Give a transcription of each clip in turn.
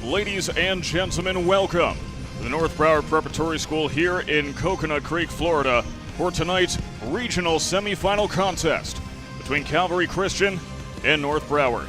Ladies and gentlemen, welcome to the North Broward Preparatory School here in Coconut Creek, Florida, for tonight's regional semifinal contest between Calvary Christian and North Broward.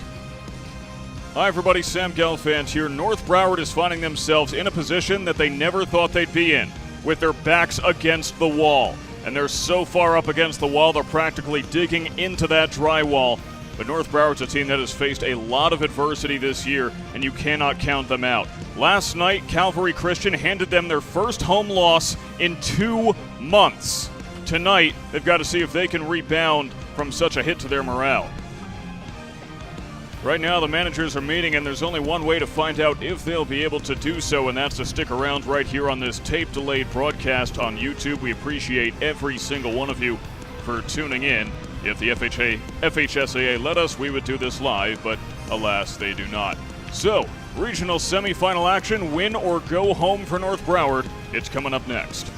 Hi everybody, Sam Gelfand here. North Broward is finding themselves in a position that they never thought they'd be in, with their backs against the wall. And they're so far up against the wall, they're practically digging into that drywall. But North Broward's a team that has faced a lot of adversity this year, and you cannot count them out. Last night, Calvary Christian handed them their first home loss in 2 months. Tonight, they've got to see if they can rebound from such a hit to their morale. Right now, the managers are meeting, and there's only one way to find out if they'll be able to do so, and that's to stick around right here on this tape-delayed broadcast on YouTube. We appreciate every single one of you for tuning in. If the FHSAA let us, we would do this live, but alas, they do not. So, regional semifinal action, win or go home for North Broward. It's coming up next.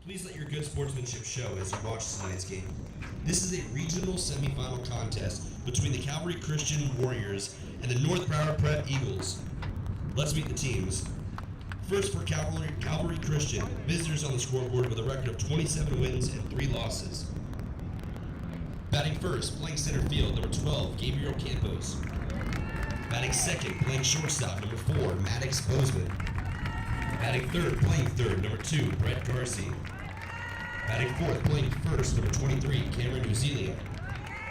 Please let your good sportsmanship show as you watch tonight's game. This is a regional semifinal contest between the Calvary Christian Warriors and the North Broward Prep Eagles. Let's meet the teams. First for Calvary Christian, visitors on the scoreboard with a record of 27 wins and 3 losses. Batting first, playing center field, number 12, Gabriel Campos. Batting second, playing shortstop, number 4, Maddox Bozeman. Batting third, playing third, number 2, Brett Garcia. Batting fourth, playing first, number 23, Cameron Uzelia.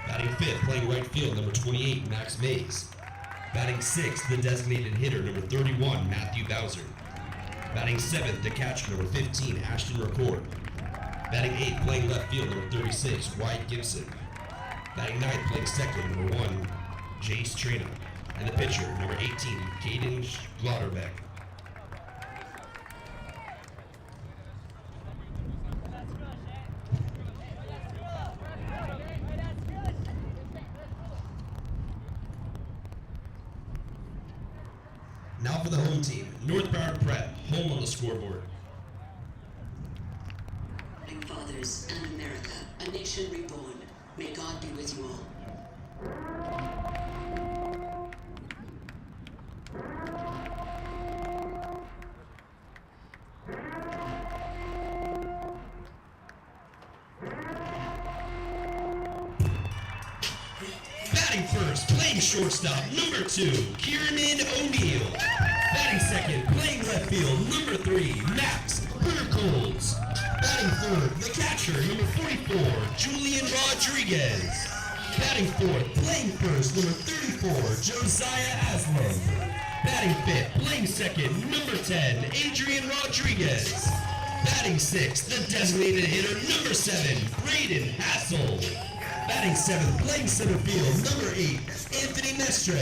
Batting fifth, playing right field, number 28, Max Mays. Batting sixth, the designated hitter, number 31, Matthew Bowser. Batting seventh, the catcher, number 15, Ashton Record. Batting eighth, playing left field, number 36, Wyatt Gibson. Batting ninth, playing second, number 1, Jace Trina. And the pitcher, number 18, Caden Glotterbeck. Now for the home team, North Broward Prep, home on the scoreboard. Fathers and America, a nation reborn. May God be with you all. Batting first, playing shortstop, number 2, Kieran O'Neill. Batting second, playing left field, number 3, Max Burkholz. Batting third, the catcher, number 44, Julian Rodriguez. Batting fourth, playing first, number 34, Josiah Aslam. Batting fifth, playing second, number 10, Adrian Rodriguez. Batting sixth, the designated hitter, number 7, Braden Hassel. Batting seventh, playing center field, number 8, Anthony Mestre.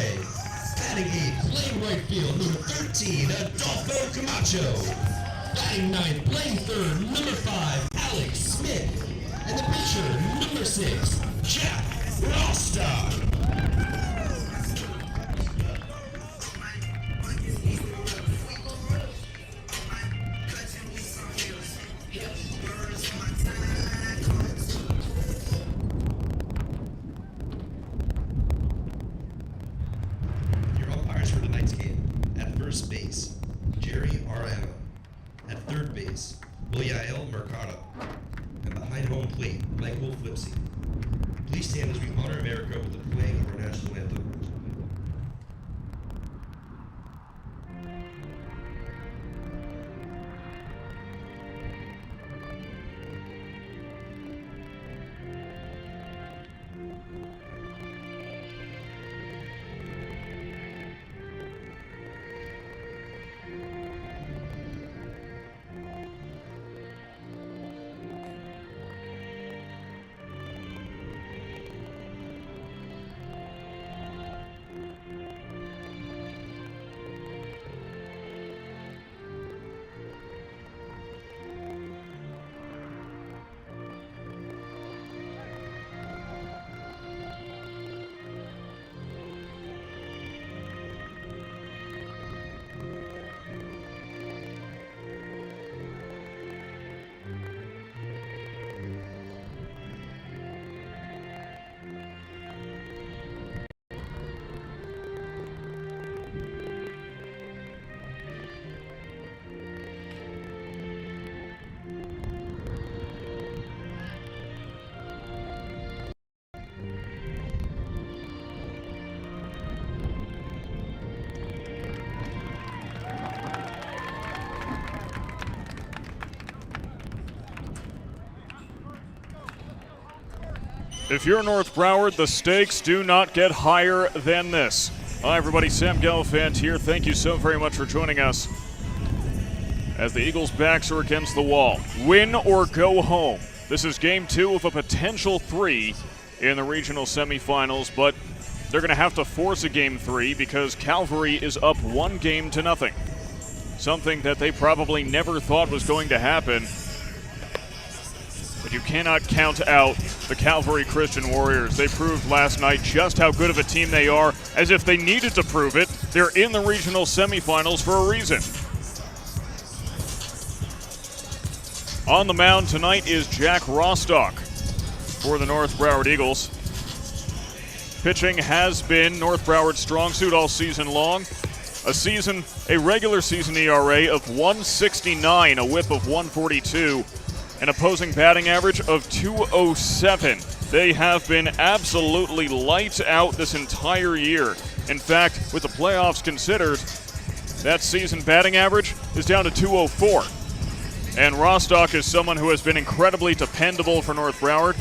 Batting eighth, playing right field, number 13, Adolfo Camacho. Batting ninth, playing third, number 5, Alex Smith. And the pitcher, number 6, Jack Rostock. Your umpires for tonight's game. At first base, Jerry Arana. At third base, Wilyael Mercado. And behind home plate, Michael Flipsy. Please stand as we honor America with the playing of our national anthem. If you're North Broward, the stakes do not get higher than this. Hi, everybody. Sam Gelfand here. Thank you so very much for joining us as the Eagles' backs are against the wall. Win or go home. This is game 2 of a potential 3 in the regional semifinals, but they're going to have to force a game 3 because Calvary is up 1-0. Something that they probably never thought was going to happen. But you cannot count out the Calvary Christian Warriors. They proved last night just how good of a team they are, as if they needed to prove it. They're in the regional semifinals for a reason. On the mound tonight is Jack Rostock for the North Broward Eagles. Pitching has been North Broward's strong suit all season long. A regular season ERA of 1.69, a whip of 1.42, an opposing batting average of 2.07. They have been absolutely lights out this entire year. In fact, with the playoffs considered, that season batting average is down to 2.04. And Rostock is someone who has been incredibly dependable for North Broward.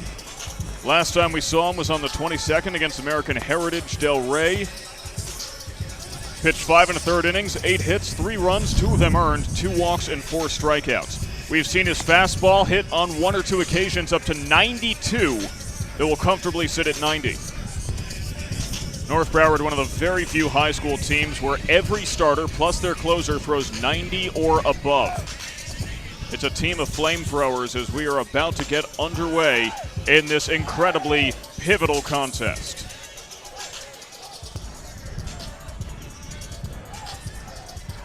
Last time we saw him was on the 22nd against American Heritage Del Rey. Pitched 5 1/3 innings, 8 hits, 3 runs, 2 of them earned, 2 walks, and 4 strikeouts. We've seen his fastball hit on 1 or 2 occasions up to 92 that will comfortably sit at 90. North Broward, one of the very few high school teams where every starter plus their closer throws 90 or above. It's a team of flamethrowers as we are about to get underway in this incredibly pivotal contest.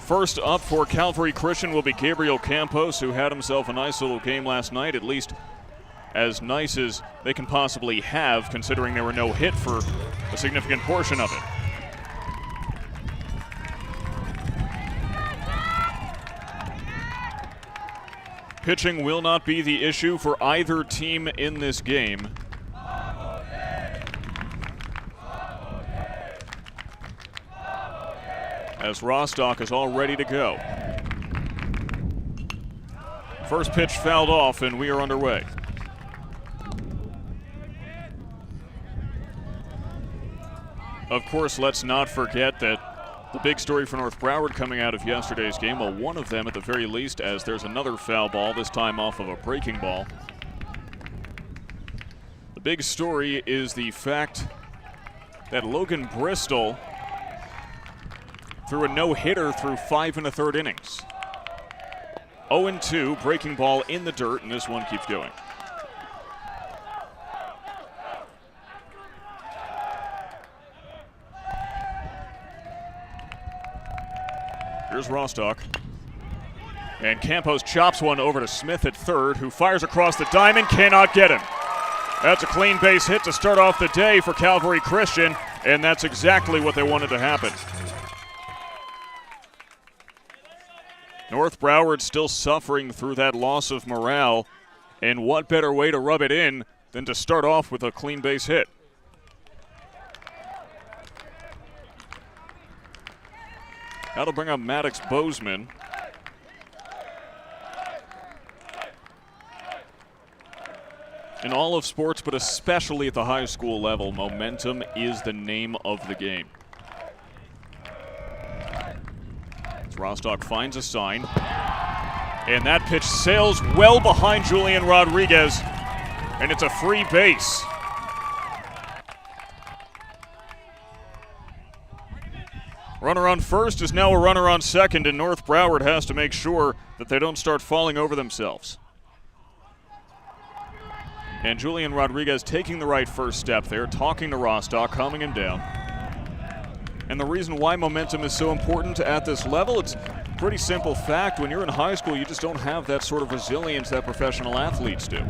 First up for Calvary Christian will be Gabriel Campos, who had himself a nice little game last night, at least as nice as they can possibly have, considering there were no hit for a significant portion of it. Pitching will not be the issue for either team in this game. As Rostock is all ready to go. First pitch fouled off and we are underway. Of course, let's not forget that the big story for North Broward coming out of yesterday's game, well, one of them at the very least, as there's another foul ball, this time off of a breaking ball. The big story is the fact that Logan Bristol threw a no-hitter through 5 1/3 innings. 0-2, breaking ball in the dirt, and this one keeps going. Here's Rostock. And Campos chops one over to Smith at third, who fires across the diamond, cannot get him. That's a clean base hit to start off the day for Calvary Christian, and that's exactly what they wanted to happen. North Broward still suffering through that loss of morale, and what better way to rub it in than to start off with a clean base hit. That'll bring up Maddox Bozeman. In all of sports, but especially at the high school level, momentum is the name of the game. As Rostock finds a sign, and that pitch sails well behind Julian Rodriguez, and it's a free base. Runner on first is now a runner on second, and North Broward has to make sure that they don't start falling over themselves. And Julian Rodriguez taking the right first step there, talking to Rostock, calming him down. And the reason why momentum is so important at this level, it's a pretty simple fact. When you're in high school, you just don't have that sort of resilience that professional athletes do.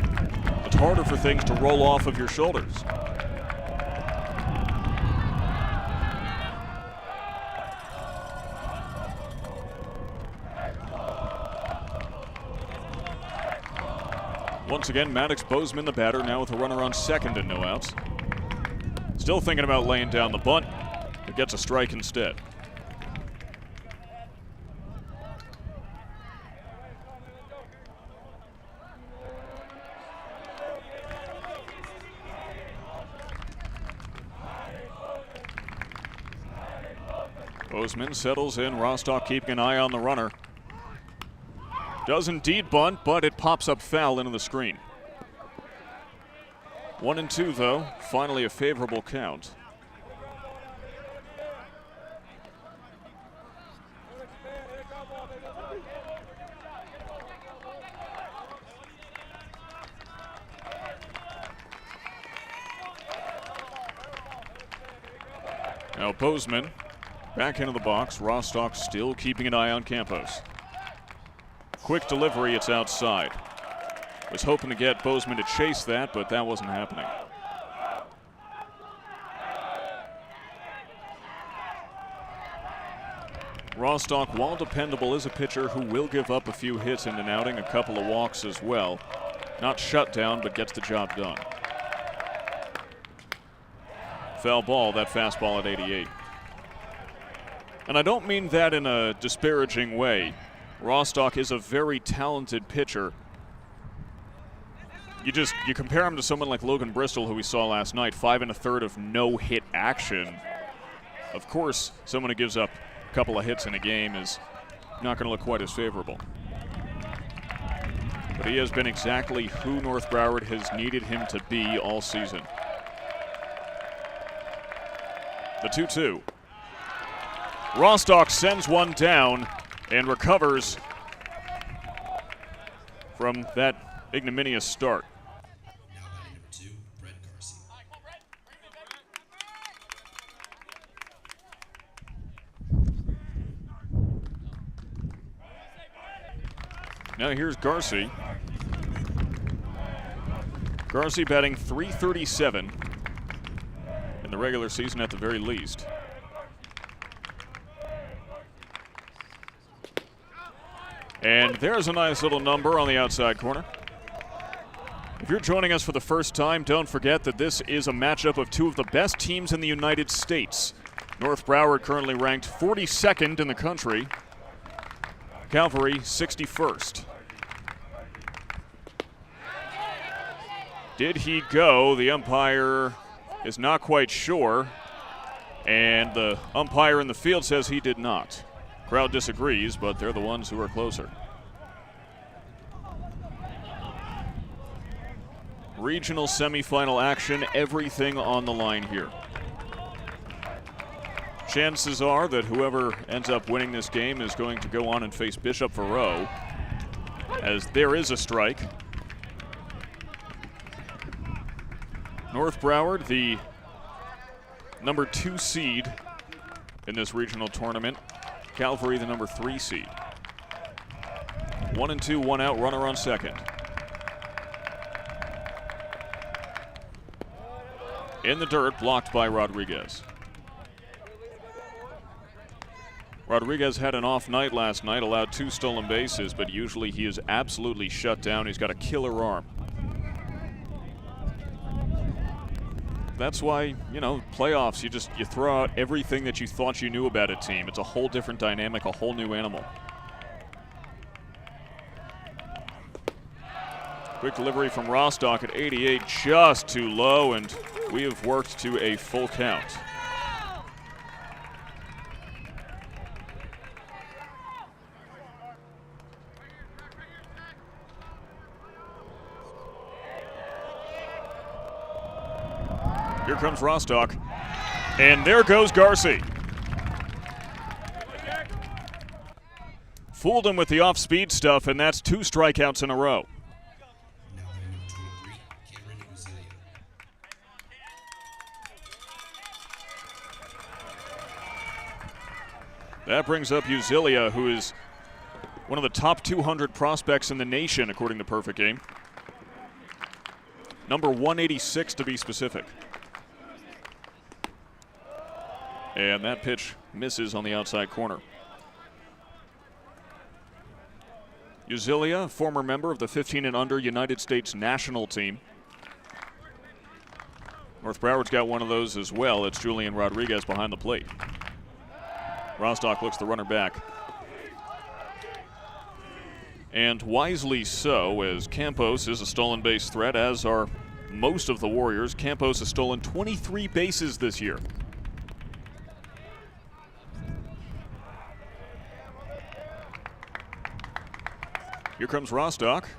It's harder for things to roll off of your shoulders. Once again, Maddox Bozeman, the batter, now with a runner on second and no outs. Still thinking about laying down the bunt, but gets a strike instead. Bozeman settles in, Rostock keeping an eye on the runner. Does indeed bunt, but it pops up foul into the screen. 1-2 though, finally a favorable count. Now Bozeman back into the box. Rostock still keeping an eye on Campos. Quick delivery, it's outside. Was hoping to get Bozeman to chase that, but that wasn't happening. Rostock, while dependable, is a pitcher who will give up a few hits in an outing, a couple of walks as well. Not shut down, but gets the job done. Foul ball, that fastball at 88. And I don't mean that in a disparaging way. Rostock is a very talented pitcher. You compare him to someone like Logan Bristol, who we saw last night, 5 1/3 of no-hit action. Of course, someone who gives up a couple of hits in a game is not going to look quite as favorable. But he has been exactly who North Broward has needed him to be all season. The 2-2. Rostock sends one down and recovers from that ignominious start. Now batting number 2, Brett Garcia. Now here's Garcia. Garcia batting .337 in the regular season at the very least. And there's a nice little number on the outside corner. If you're joining us for the first time, don't forget that this is a matchup of two of the best teams in the United States. North Broward currently ranked 42nd in the country. Calvary 61st. Did he go? The umpire is not quite sure. And the umpire in the field says he did not. Crowd disagrees, but they're the ones who are closer. Regional semifinal action, everything on the line here. Chances are that whoever ends up winning this game is going to go on and face Bishop Verot, as there is a strike. North Broward, the number 2 seed in this regional tournament. Calvary, the number 3 seed. 1-2, 1 out, runner on second. In the dirt, blocked by Rodriguez. Rodriguez had an off night last night, allowed 2 stolen bases, but usually he is absolutely shut down. He's got a killer arm. That's why, you know, playoffs, you throw out everything that you thought you knew about a team. It's a whole different dynamic, a whole new animal. Quick delivery from Rostock at 88, just too low, and we have worked to a full count. Here comes Rostock, and there goes Garcia. Fooled him with the off-speed stuff, and that's 2 strikeouts in a row. Now batting number 23, Cameron Uzilia. That brings up Uzilia, who is one of the top 200 prospects in the nation, according to Perfect Game. Number 186 to be specific. And that pitch misses on the outside corner. Uzilia, former member of the 15 and under United States national team. North Broward's got one of those as well. It's Julian Rodriguez behind the plate. Rostock looks the runner back. And wisely so, as Campos is a stolen base threat, as are most of the Warriors. Campos has stolen 23 bases this year. Here comes Rostock,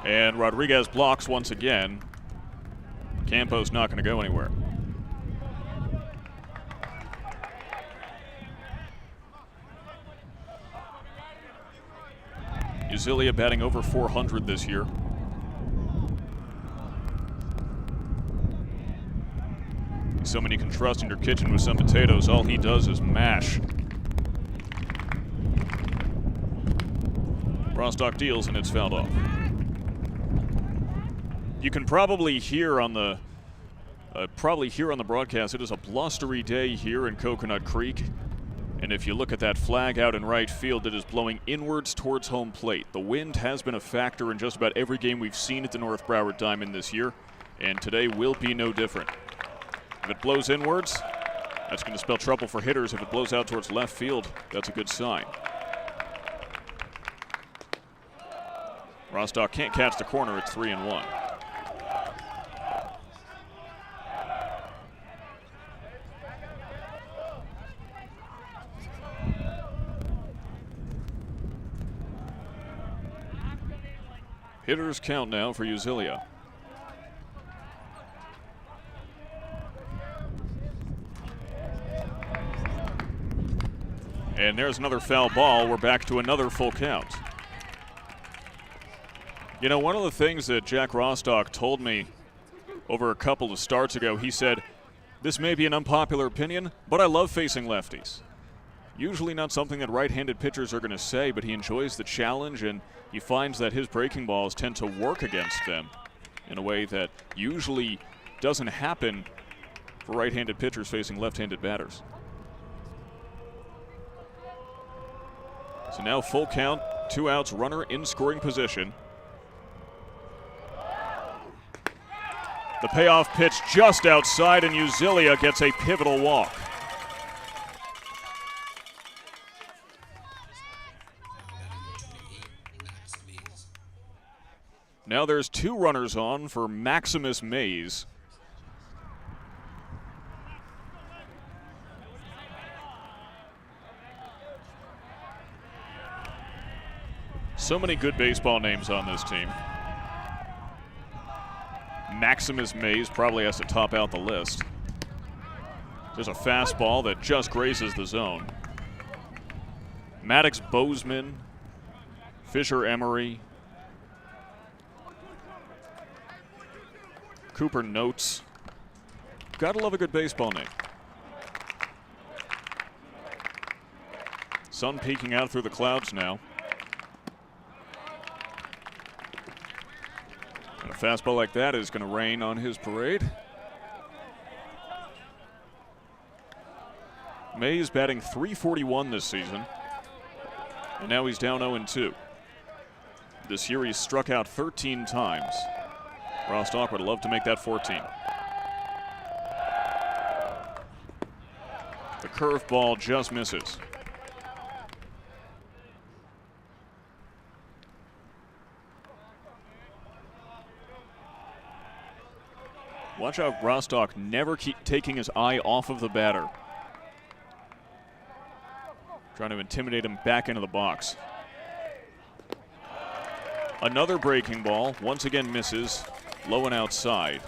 and Rodriguez blocks once again. Campos not going to go anywhere. Uzilia batting over .400 this year. Someone you can trust in your kitchen with some potatoes. All he does is mash. Rostock deals, and it's fouled off. You can probably hear on the broadcast, it is a blustery day here in Coconut Creek. And if you look at that flag out in right field, it is blowing inwards towards home plate. The wind has been a factor in just about every game we've seen at the North Broward Diamond this year, and today will be no different. If it blows inwards, that's going to spell trouble for hitters. If it blows out towards left field, that's a good sign. Rostock can't catch the corner. It's 3-1. Hitters count now for Uzilia. And there's another foul ball. We're back to another full count. You know, one of the things that Jack Rostock told me over a couple of starts ago, he said, "This may be an unpopular opinion, but I love facing lefties." Usually not something that right-handed pitchers are going to say, but he enjoys the challenge, and he finds that his breaking balls tend to work against them in a way that usually doesn't happen for right-handed pitchers facing left-handed batters. So now full count, 2 outs, runner in scoring position. The payoff pitch just outside, and Uzilia gets a pivotal walk. Now there's 2 runners on for Maximus Mays. So many good baseball names on this team. Maximus Mays probably has to top out the list. There's a fastball that just grazes the zone. Maddox Bozeman, Fisher Emery, Cooper Notes. Gotta love a good baseball name. Sun peeking out through the clouds now. And a fastball like that is going to rain on his parade. Mays batting .341 this season. And now he's down 0-2. This year he's struck out 13 times. Rostock would love to make that 14. The curveball just misses. Watch out, Rostock never keep taking his eye off of the batter. Trying to intimidate him back into the box. Another breaking ball, once again misses, low and outside.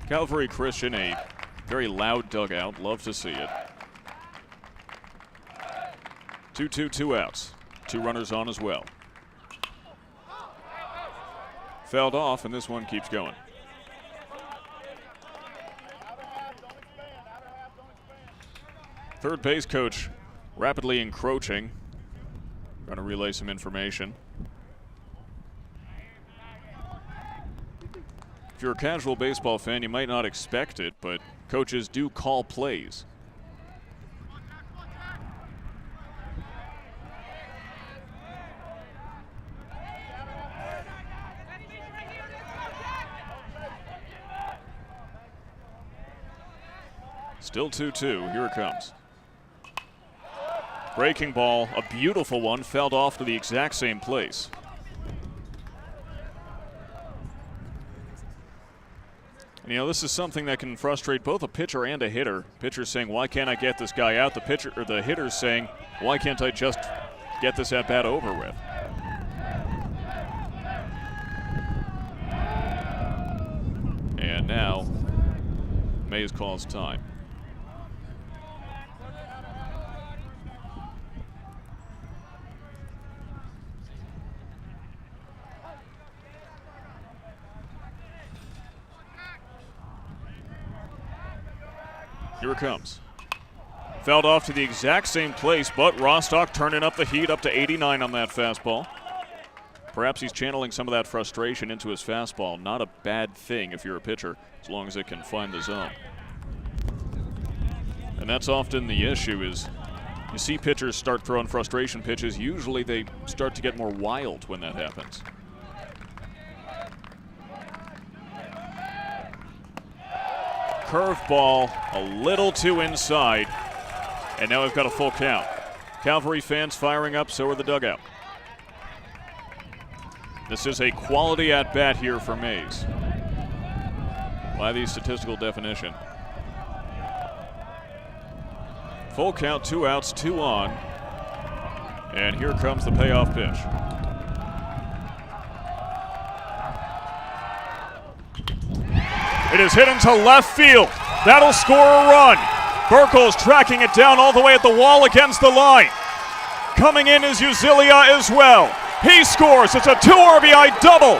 Calvary Christian, a very loud dugout, love to see it. 2-2, 2 outs. 2 runners on as well. Fouled off, and this one keeps going. Third base coach rapidly encroaching. Going to relay some information. If you're a casual baseball fan, you might not expect it, but coaches do call plays. Still 2-2. Here it comes. Breaking ball, a beautiful one, fouled off to the exact same place. And, you know, this is something that can frustrate both a pitcher and a hitter. Pitcher saying, "Why can't I get this guy out?" The hitter's saying, "Why can't I just get this at bat over with?" And now Mays calls time. Here it comes. Fouled off to the exact same place, but Rostock turning up the heat up to 89 on that fastball. Perhaps he's channeling some of that frustration into his fastball. Not a bad thing if you're a pitcher, as long as it can find the zone. And that's often the issue is you see pitchers start throwing frustration pitches. Usually they start to get more wild when that happens. Curveball a little too inside. And now we've got a full count. Calvary fans firing up, so are the dugout. This is a quality at-bat here for Mays, by the statistical definition. Full count, 2 outs, 2 on. And here comes the payoff pitch. It is hit into left field. That'll score a run. Burkle's tracking it down all the way at the wall against the line. Coming in is Uzilia as well. He scores. It's a 2 RBI double.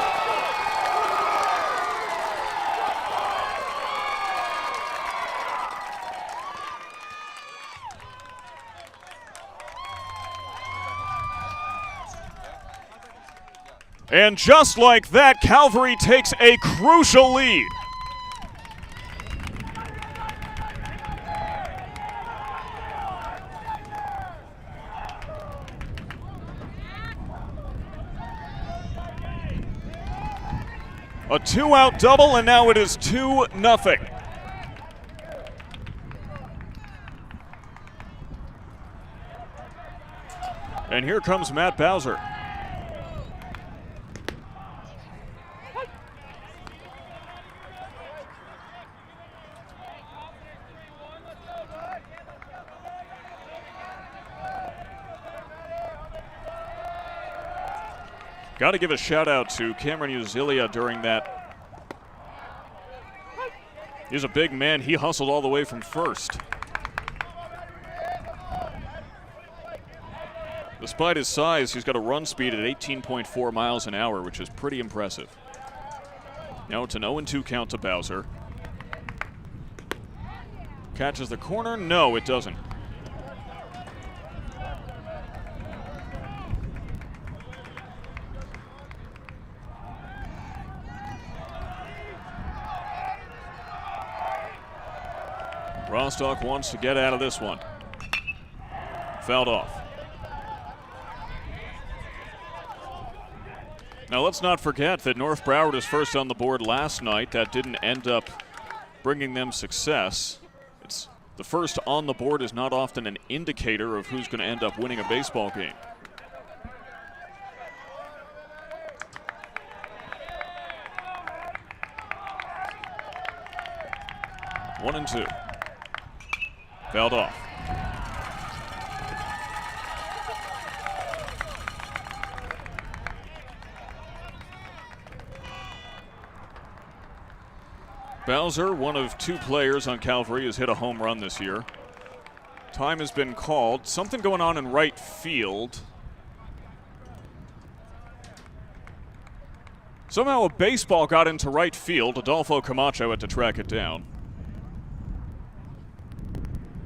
And just like that, Calvary takes a crucial lead. A 2-out double, and now it is 2-0. And here comes Matt Bowser. Got to give a shout out to Cameron Uzilia during that. He's a big man. He hustled all the way from first. Despite his size, he's got a run speed at 18.4 miles an hour, which is pretty impressive. Now it's an 0-2 count to Bowser. Catches the corner? No, it doesn't. Rostock wants to get out of this one. Fouled off. Now let's not forget that North Broward is first on the board last night. That didn't end up bringing them success. It's the first on the board is not often an indicator of who's going to end up winning a baseball game. One and two. Fouled off. Bowser, one of 2 players on Calvary, has hit a home run this year. Time has been called. Something going on in right field. Somehow a baseball got into right field. Adolfo Camacho had to track it down.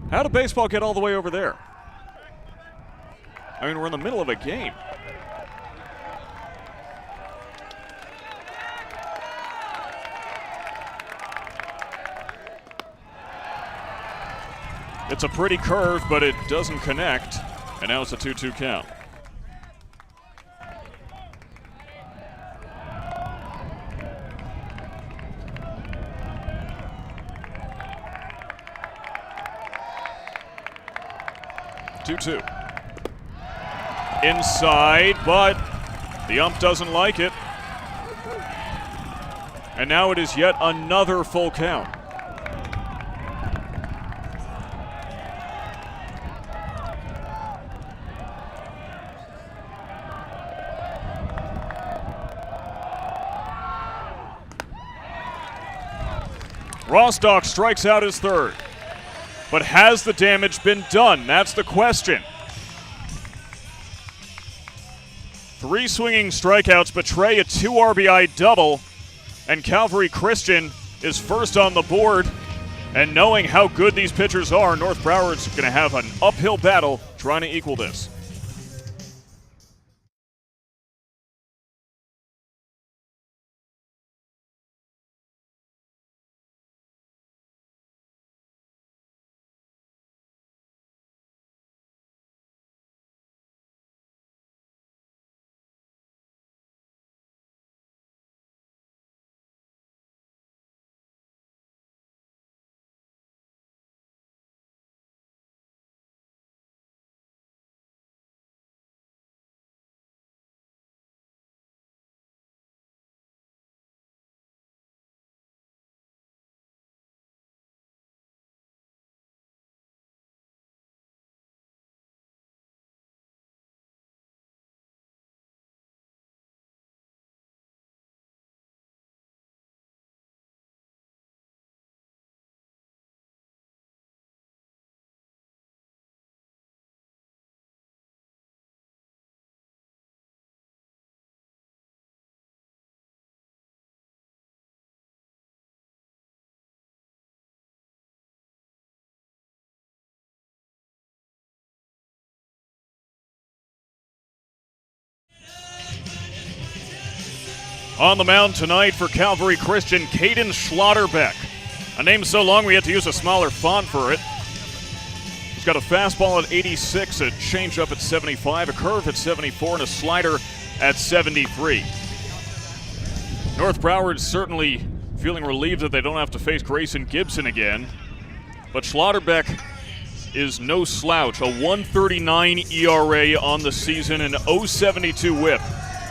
How did baseball get all the way over there? I mean, we're in the middle of a game. It's a pretty curve, but it doesn't connect. And now it's a 2-2 count. Inside, but the ump doesn't like it. And now it is yet another full count. Rostock strikes out his third. But has the damage been done? That's the question. 3 swinging strikeouts betray a 2 RBI double, and Calvary Christian is first on the board And knowing how good these pitchers are, North Broward's going to have an uphill battle trying to equal this. On the mound tonight for Calvary Christian, Caden Schlotterbeck. A name so long we had to use a smaller font for it. He's got a fastball at 86, a changeup at 75, a curve at 74, and a slider at 73. North Broward's certainly feeling relieved that they don't have to face Grayson Gibson again. But Schlotterbeck is no slouch. A 1.39 ERA on the season, an 0.72 whip.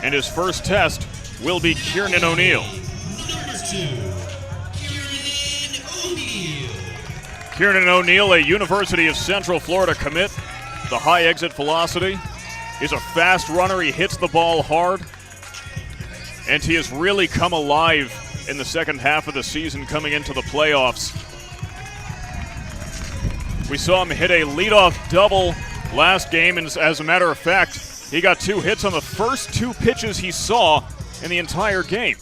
And his first test will be Kieran O'Neill. Number 2, Kieran O'Neill. Kieran O'Neill, a University of Central Florida commit. The high exit velocity. He's a fast runner. He hits the ball hard. And he has really come alive in the second half of the season coming into the playoffs. We saw him hit a leadoff double last game, and as a matter of fact, he got 2 hits on the first 2 pitches he saw in the entire game.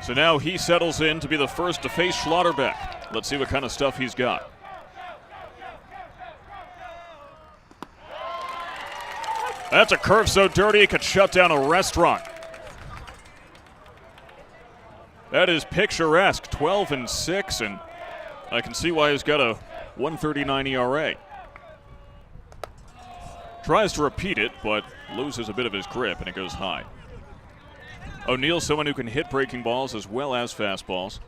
So now he settles in to be the first to face Schlotterbeck. Let's see what kind of stuff he's got. That's a curve so dirty it could shut down a restaurant. That is picturesque, 12-6, and I can see why he's got a 1.39 ERA. Tries to repeat it, but loses a bit of his grip, and it goes high. O'Neill, someone who can hit breaking balls as well as fastballs.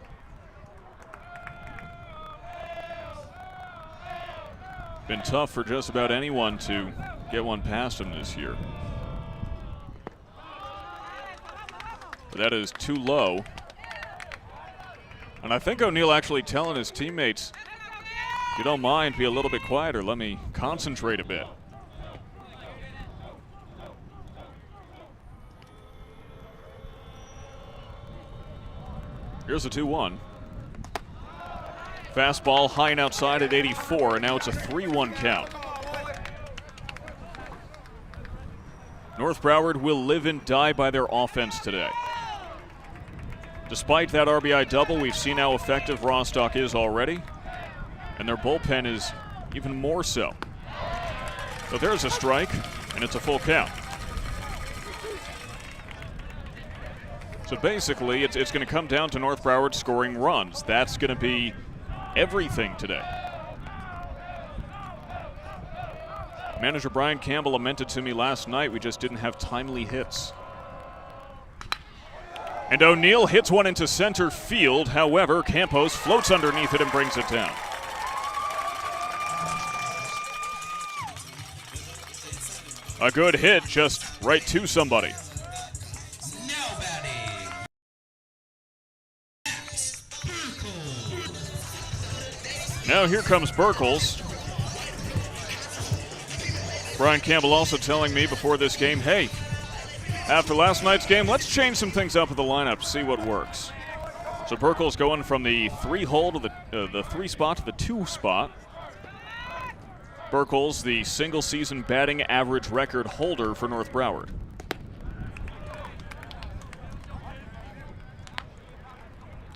Been tough for just about anyone to get one past him this year. But that is too low. And I think O'Neill actually telling his teammates, if you don't mind, be a little bit quieter. Let me concentrate a bit. Here's a 2-1. Fastball high and outside at 84, and now it's a 3-1 count. North Broward will live and die by their offense today. Despite that RBI double, we've seen how effective Rostock is already, and their bullpen is even more so. So there's a strike, and it's a full count. So basically, it's going to come down to North Broward scoring runs. That's going to be everything today. Manager Brian Campbell lamented to me last night, we just didn't have timely hits. And O'Neill hits one into center field. However, Campos floats underneath it and brings it down. A good hit, just right to somebody. Now batting, Now here comes Burkles. Brian Campbell also telling me before this game, hey, after last night's game, let's change some things up with the lineup, see what works. So Burkles going from the 3 hole to the 3 spot to the 2 spot. Burkles, the single-season batting average record holder for North Broward.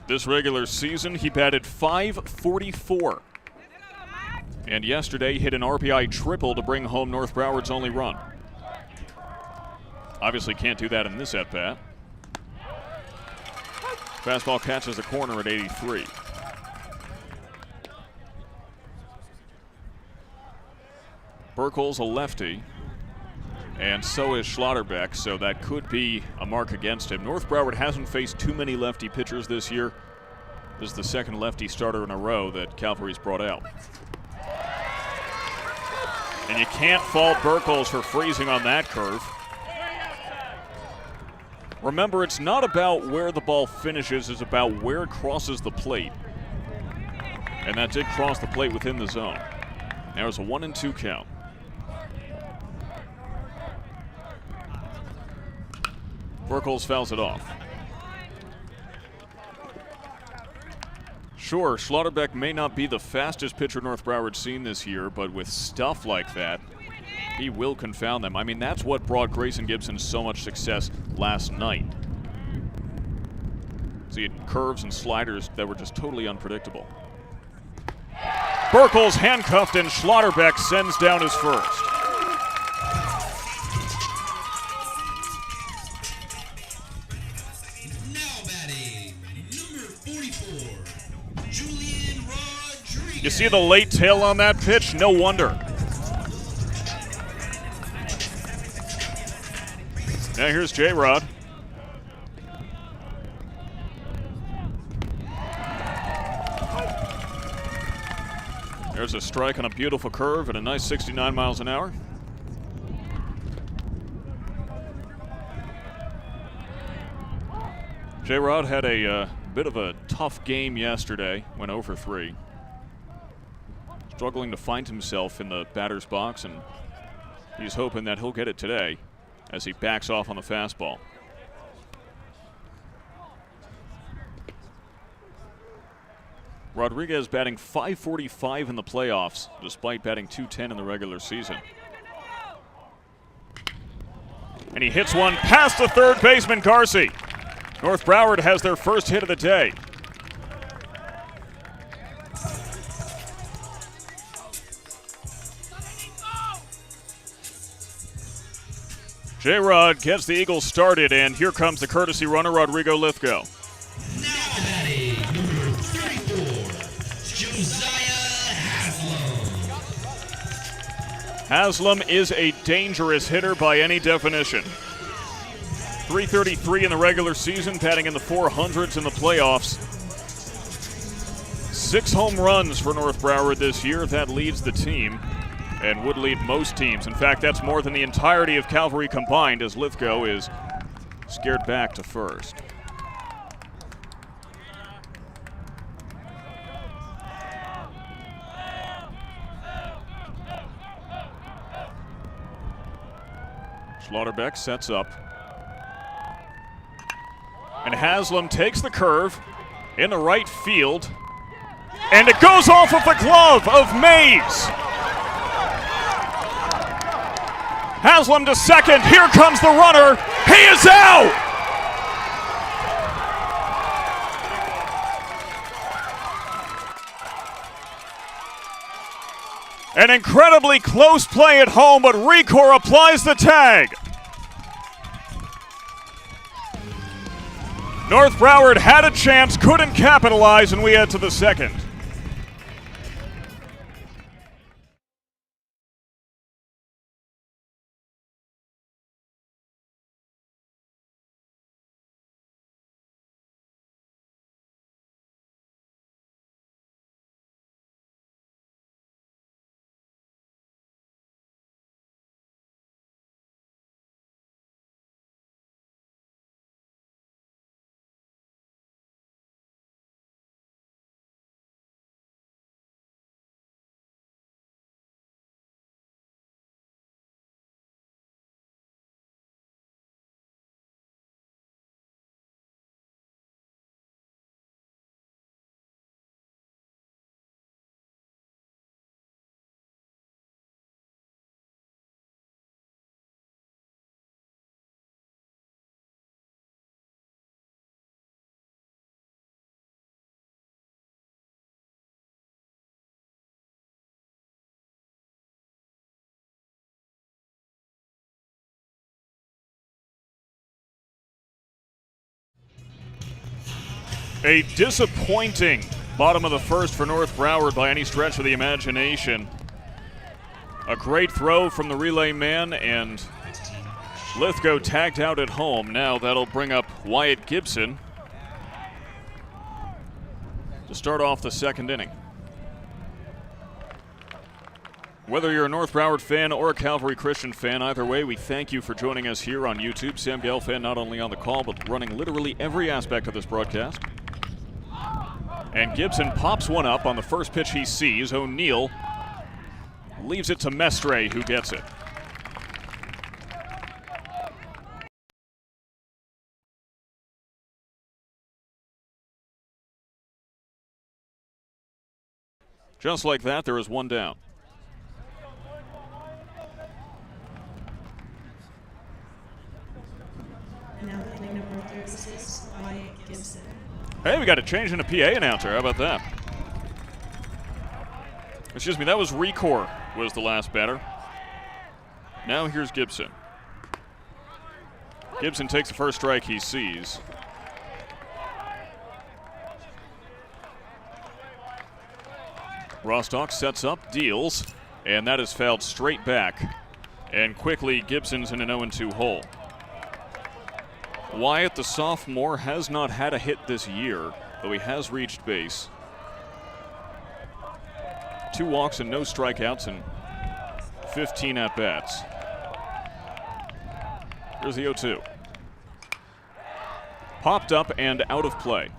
This regular season, he batted .544. And yesterday hit an RBI triple to bring home North Broward's only run. Obviously can't do that in this at-bat. Fastball catches the corner at 83. Burkles a lefty, and so is Schlotterbeck, so that could be a mark against him. North Broward hasn't faced too many lefty pitchers this year. This is the second lefty starter in a row that Calvary's brought out. And you can't fault Burkles for freezing on that curve. Remember, it's not about where the ball finishes, it's about where it crosses the plate. And that did cross the plate within the zone. Now it's a 1-2 count. Burkles fouls it off. Sure, Schlotterbeck may not be the fastest pitcher North Broward's seen this year, but with stuff like that, he will confound them. I mean, that's what brought Grayson Gibson so much success last night. So he had curves and sliders that were just totally unpredictable. Burkles handcuffed, and Schlotterbeck sends down his first. You see the late tail on that pitch? No wonder. Now here's J-Rod. There's a strike on a beautiful curve at a nice 69 miles an hour. J-Rod had a bit of a tough game yesterday, went 0 for 3. Struggling to find himself in the batter's box, and he's hoping that he'll get it today as he backs off on the fastball. Rodriguez batting .545 in the playoffs, despite batting .210 in the regular season. And he hits one past the third baseman, Garcia. North Broward has their first hit of the day. J-Rod gets the Eagles started, and here comes the courtesy runner, Rodrigo Lithgow. Now batting, number 34, Josiah Haslam. Haslam is a dangerous hitter by any definition. .333 in the regular season, batting in the 400s in the playoffs. 6 home runs for North Broward this year. That leads the team and would lead most teams. In fact, that's more than the entirety of Calvary combined, as Lithgow is scared back to first. Schlotterbeck sets up. And Haslam takes the curve in the right field. And it goes off of the glove of Mays. Haslam to second. Here comes the runner. He is out. An incredibly close play at home, but Recor applies the tag. North Broward had a chance, couldn't capitalize, and we head to the second. A disappointing bottom of the first for North Broward by any stretch of the imagination. A great throw from the relay man, and Lithgow tagged out at home. Now that'll bring up Wyatt Gibson to start off the second inning. Whether you're a North Broward fan or a Calvary Christian fan, either way, we thank you for joining us here on YouTube. Sam Gelfand not only on the call, but running literally every aspect of this broadcast. And Gibson pops one up on the first pitch he sees. O'Neill leaves it to Mestre, who gets it. Just like that, there is one down. Now playing number 36, Wyatt Gibson. Hey, we got a change in a PA announcer. How about that? Excuse me, that was Recor was the last batter. Now here's Gibson. Gibson takes the first strike he sees. Rostock sets up, deals, and that is fouled straight back. And quickly, Gibson's in an 0-2 hole. Wyatt, the sophomore, has not had a hit this year, though he has reached base. 2 walks and no strikeouts and 15 at-bats. Here's the 0-2. Popped up and out of play.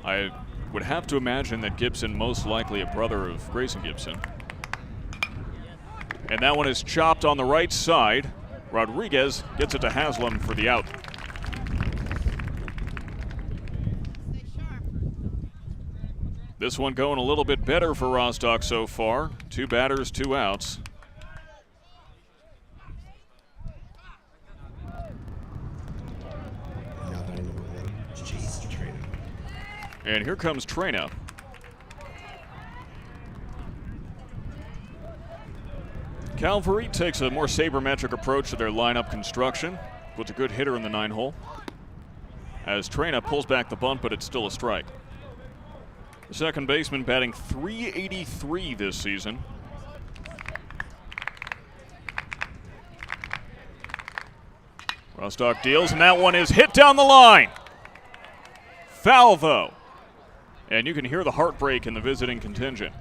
I would have to imagine that Gibson, most likely a brother of Grayson Gibson. And that one is chopped on the right side. Rodriguez gets it to Haslam for the out. This one going a little bit better for Rostock so far. 2 batters, 2 outs. And here comes Trena. Calvary takes a more sabermetric approach to their lineup construction. Puts a good hitter in the 9-hole. As Trena pulls back the bunt, but it's still a strike. The second baseman batting .383 this season. Rostock deals, and that one is hit down the line. Foul, though. And you can hear the heartbreak in the visiting contingent.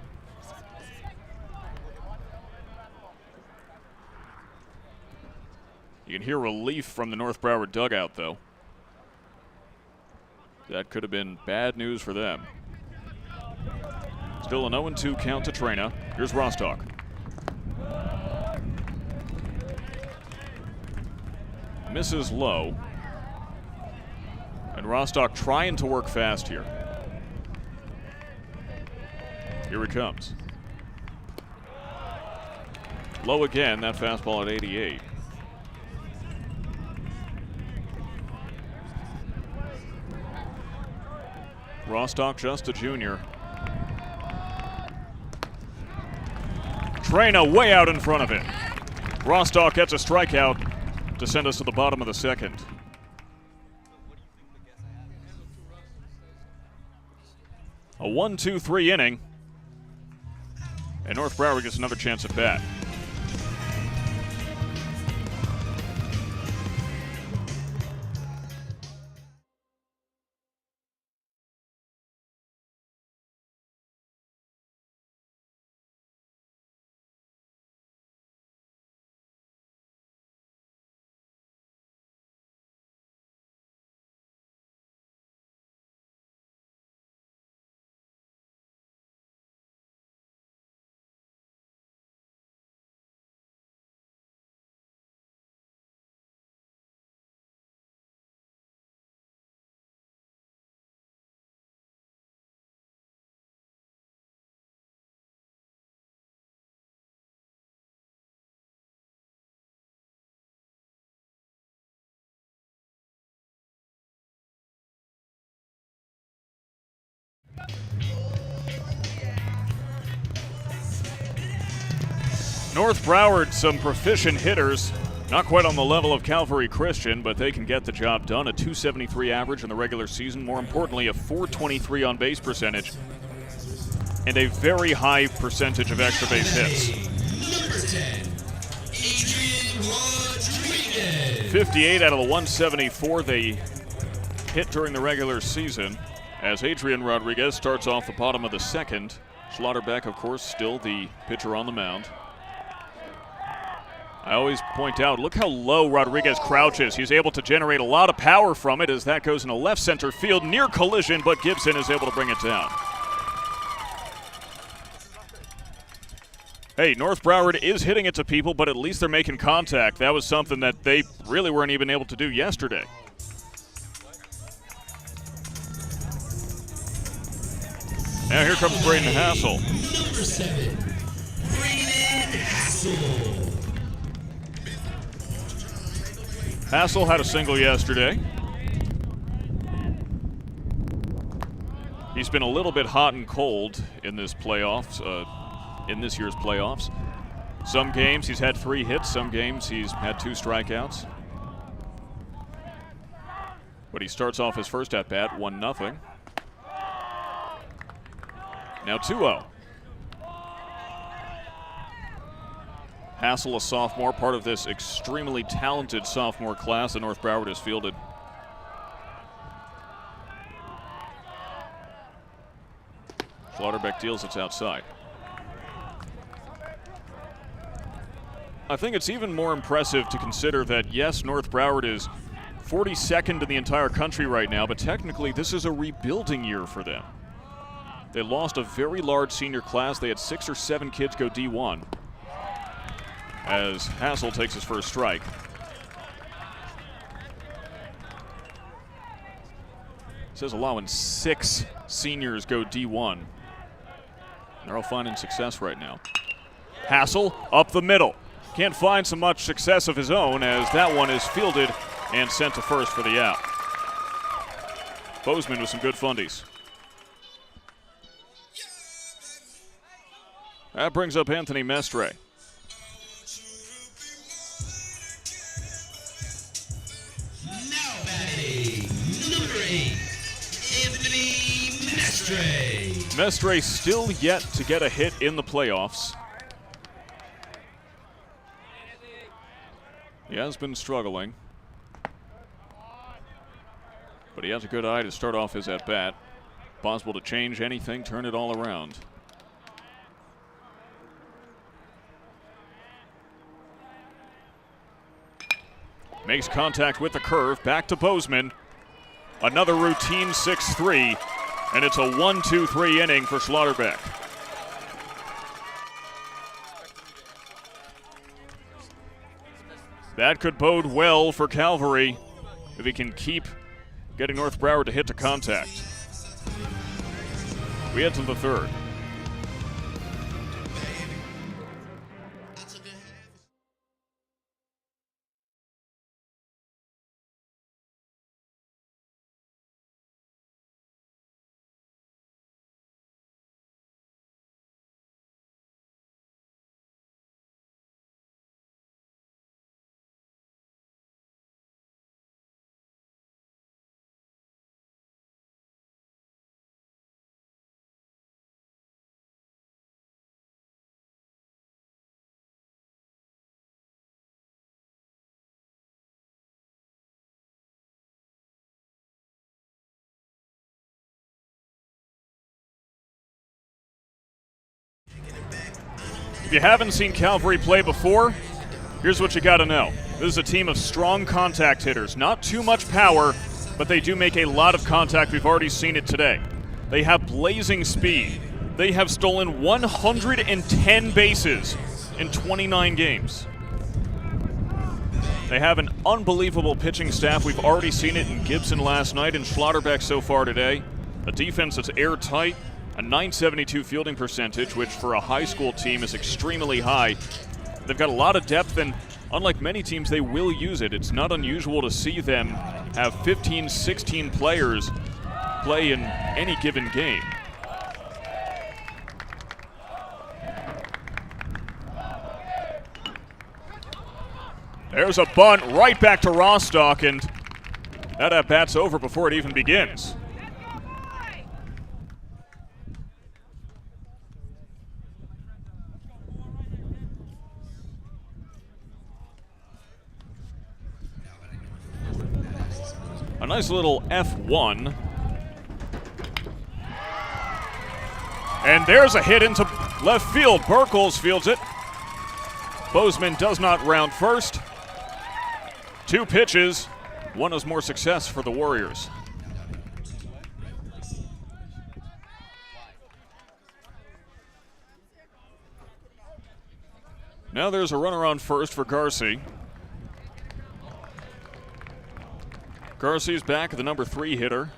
You can hear relief from the North Broward dugout, though. That could have been bad news for them. Still an 0-2 count to Trena. Here's Rostock. Misses low. And Rostock trying to work fast here. Here he comes. Low again, that fastball at 88. Rostock just a junior. Trena way out in front of it. Rostock gets a strikeout to send us to the bottom of the second. A 1-2-3 inning. And North Broward gets another chance at bat. North Broward, some proficient hitters. Not quite on the level of Calvary Christian, but they can get the job done. A .273 average in the regular season. More importantly, a .423 on base percentage. And a very high percentage of extra base hits. Number 10, Adrian Rodriguez. 58 out of the 174 they hit during the regular season. As Adrian Rodriguez starts off the bottom of the second. Schlotterbeck, of course, still the pitcher on the mound. I always point out, look how low Rodriguez crouches. He's able to generate a lot of power from it as that goes into left center field, near collision, but Gibson is able to bring it down. Hey, North Broward is hitting it to people, but at least they're making contact. That was something that they really weren't even able to do yesterday. Now here comes Braden Hassel. Number 7, Braden Hassel. Hassel had a single yesterday. He's been a little bit hot and cold in this playoffs, in this year's playoffs. Some games he's had 3 hits, some games he's had 2 strikeouts. But he starts off his first at-bat, 1-0. Now 2-0. Hassel, a sophomore, part of this extremely talented sophomore class that North Broward has fielded. Schlotterbeck deals, it's outside. I think it's even more impressive to consider that, yes, North Broward is 42nd in the entire country right now, but technically this is a rebuilding year for them. They lost a very large senior class. They had 6 or 7 kids go D1. As Hassel takes his first strike. It says allowing 6 seniors go D1. They're all finding success right now. Hassel up the middle. Can't find so much success of his own as that one is fielded and sent to first for the out. Bozeman with some good fundies. That brings up Anthony Mestre. Now batting, number 8, Anthony Mestre. Mestre still yet to get a hit in the playoffs. He has been struggling, but he has a good eye to start off his at-bat. Possible to change anything, turn it all around. Makes contact with the curve, back to Bozeman. Another routine 6-3, and it's a 1-2-3 inning for Schlotterbeck. That could bode well for Calvary if he can keep getting North Broward to hit to contact. We head to the third. If you haven't seen Calvary play before, here's what you got to know. This is a team of strong contact hitters. Not too much power, but they do make a lot of contact. We've already seen it today. They have blazing speed. They have stolen 110 bases in 29 games. They have an unbelievable pitching staff. We've already seen it in Gibson last night and Schlotterbeck so far today. A defense that's airtight. A .972 fielding percentage, which for a high school team is extremely high. They've got a lot of depth, and unlike many teams, they will use it. It's not unusual to see them have 15, 16 players play in any given game. There's a bunt right back to Rostock, and that at-bat's over before it even begins. A nice little F1. And there's a hit into left field. Burkles fields it. Bozeman does not round first. 2 pitches. One is more success for the Warriors. Now there's a runner on first for Garcia. Garcia's back at the number 3 hitter.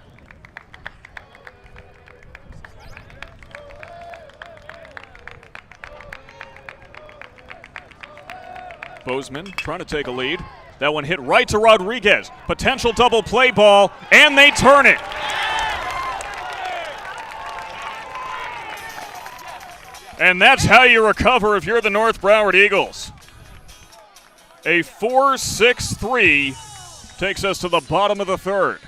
Bozeman trying to take a lead. That one hit right to Rodriguez. Potential double play ball, and they turn it. And that's how you recover if you're the North Broward Eagles. A 4-6-3 takes us to the bottom of the third.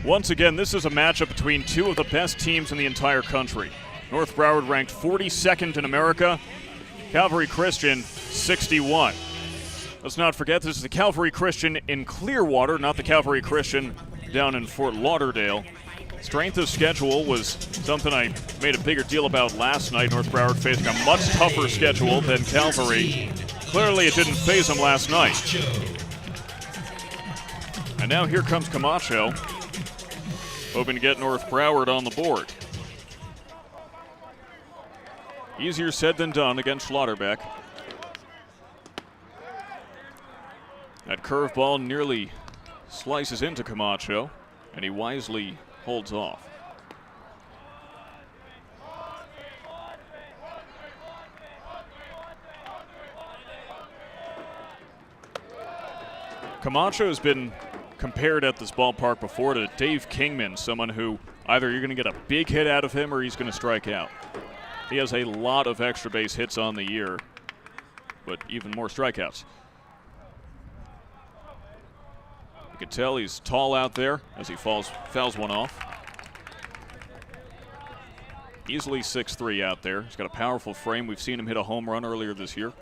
Once again, this is a matchup between 2 of the best teams in the entire country. North Broward ranked 42nd in America, Calvary Christian 61. Let's not forget this is the Calvary Christian in Clearwater, not the Calvary Christian down in Fort Lauderdale. Strength of schedule was something I made a bigger deal about last night. North Broward facing a much tougher schedule than Calvary. Clearly it didn't faze them last night. And now here comes Camacho, hoping to get North Broward on the board. Easier said than done against Schlotterbeck. That curveball nearly slices into Camacho, and he wisely holds off. Camacho has been compared at this ballpark before to Dave Kingman, someone who either you're going to get a big hit out of him or he's going to strike out. He has a lot of extra base hits on the year, but even more strikeouts. You can tell he's tall out there as he fouls one off. Easily 6'3" out there. He's got a powerful frame. We've seen him hit a home run earlier this year.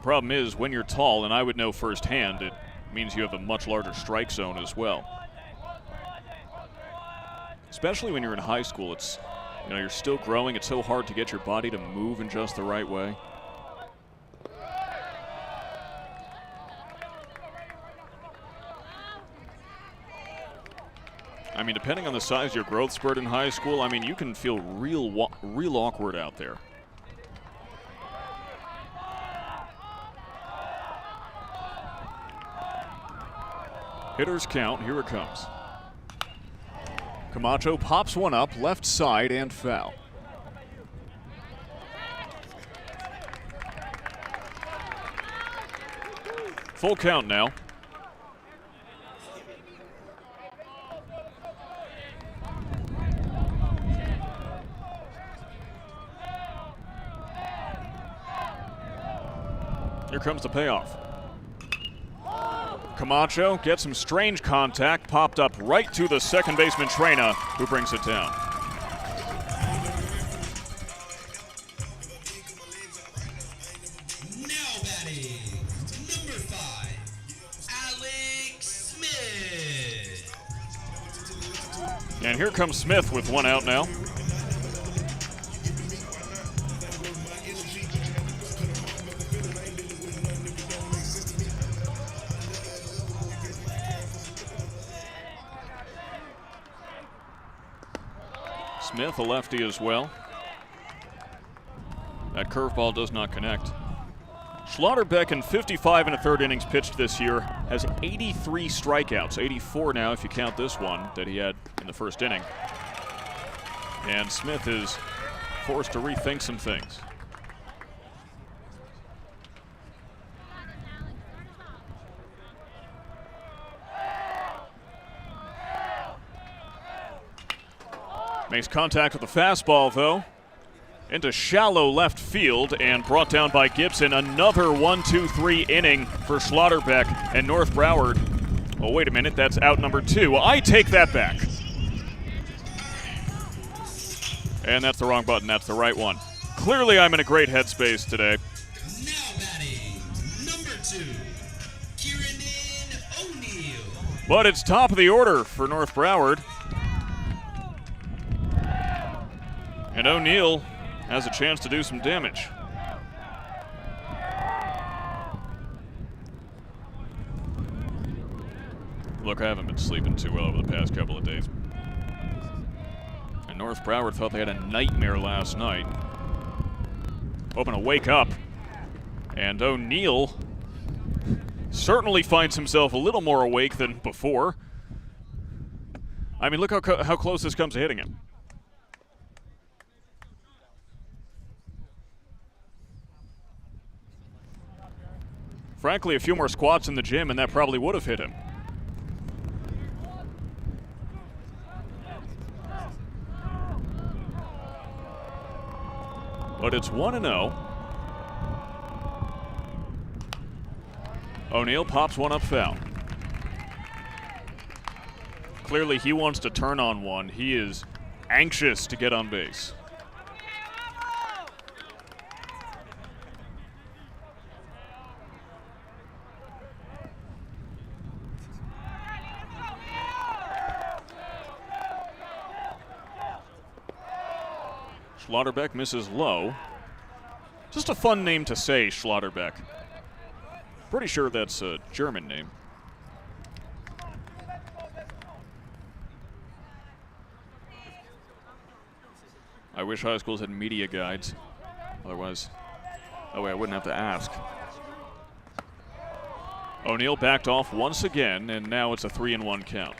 Problem is, when you're tall, and I would know firsthand, it means you have a much larger strike zone as well. Especially when you're in high school, it's, you know, you're still growing. It's so hard to get your body to move in just the right way. I mean, depending on the size of your growth spurt in high school, I mean, you can feel real awkward out there. Hitters count, here it comes. Camacho pops one up, left side and foul. Full count now. Here comes the payoff. Camacho gets some strange contact, popped up right to the second baseman Trena, who brings it down. Now batting, number 5, Alex Smith. And here comes Smith with one out now. Smith, a lefty as well. That curveball does not connect. Schlotterbeck in 55 1/3 innings pitched this year has 83 strikeouts, 84 now if you count this one that he had in the first inning. And Smith is forced to rethink some things. Makes contact with the fastball, though, into shallow left field and brought down by Gibson. Another 1-2-3 inning for Schlotterbeck and North Broward. Oh, wait a minute, that's out number 2. I take that back. And that's the wrong button, that's the right one. Clearly I'm in a great headspace today. Now batting, number 2, Kieran O'Neill. But it's top of the order for North Broward. And O'Neill has a chance to do some damage. Look, I haven't been sleeping too well over the past couple of days. And North Broward thought they had a nightmare last night. Hoping to wake up. And O'Neill certainly finds himself a little more awake than before. I mean, look how close this comes to hitting him. Frankly, a few more squats in the gym and that probably would have hit him. But it's 1-0. O'Neill pops one up foul. Clearly he wants to turn on one. He is anxious to get on base. Schlotterbeck misses low. Just a fun name to say, Schlotterbeck. Pretty sure that's a German name. I wish high schools had media guides. Otherwise, that way I wouldn't have to ask. O'Neill backed off once again, and now it's a 3-1 count.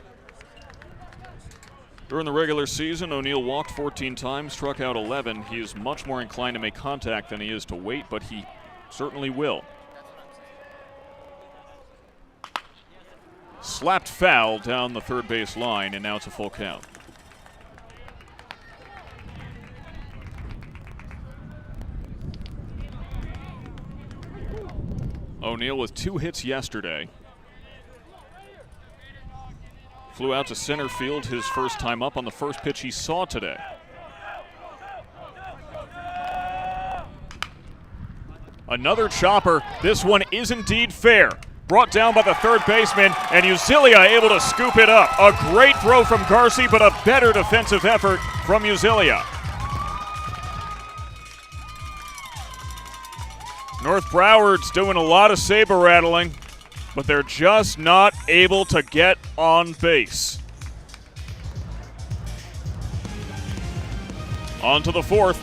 During the regular season, O'Neill walked 14 times, struck out 11. He is much more inclined to make contact than he is to wait, but he certainly will. Slapped foul down the third base line, and now it's a full count. O'Neill with 2 hits yesterday. Flew out to center field his first time up on the first pitch he saw today. Another chopper. This one is indeed fair. Brought down by the third baseman, and Uzilia able to scoop it up. A great throw from Garci, but a better defensive effort from Uzilia. North Broward's doing a lot of saber rattling, but they're just not able to get on base. On to the fourth.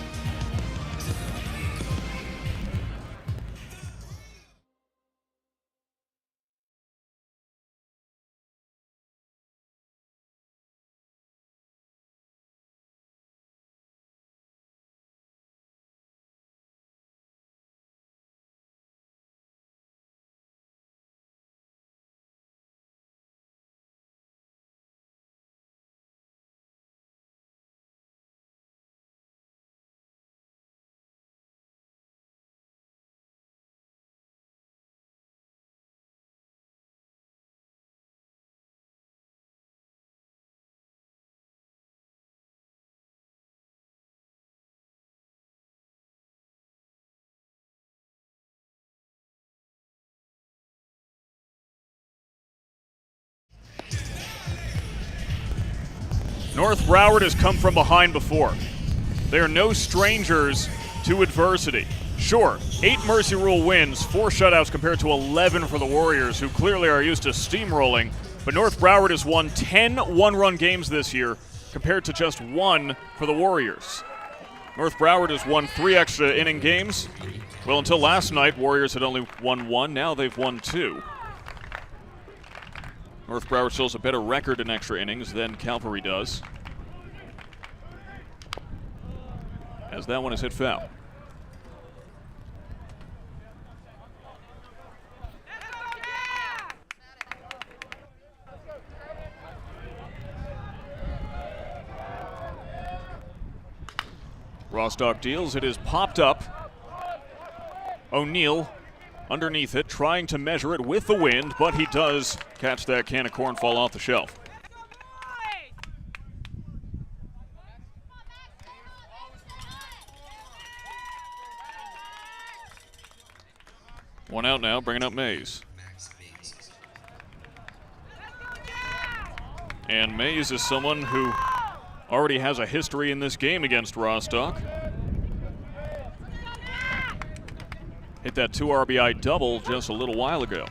North Broward has come from behind before. They are no strangers to adversity. Sure, 8 Mercy Rule wins, 4 shutouts compared to 11 for the Warriors, who clearly are used to steamrolling. But North Broward has won 10 one-run games this year compared to just 1 for the Warriors. North Broward has won 3 extra inning games. Well, until last night, Warriors had only won 1. Now they've won 2. North Broward still has a better record in extra innings than Calvary does, as that one is hit foul. Rostock deals. It is popped up. O'Neal underneath it, trying to measure it with the wind, but he does catch that can of corn fall off the shelf. One out now, bringing up Mays. And Mays is someone who already has a history in this game against Rostock. Hit that 2 RBI double just a little while ago.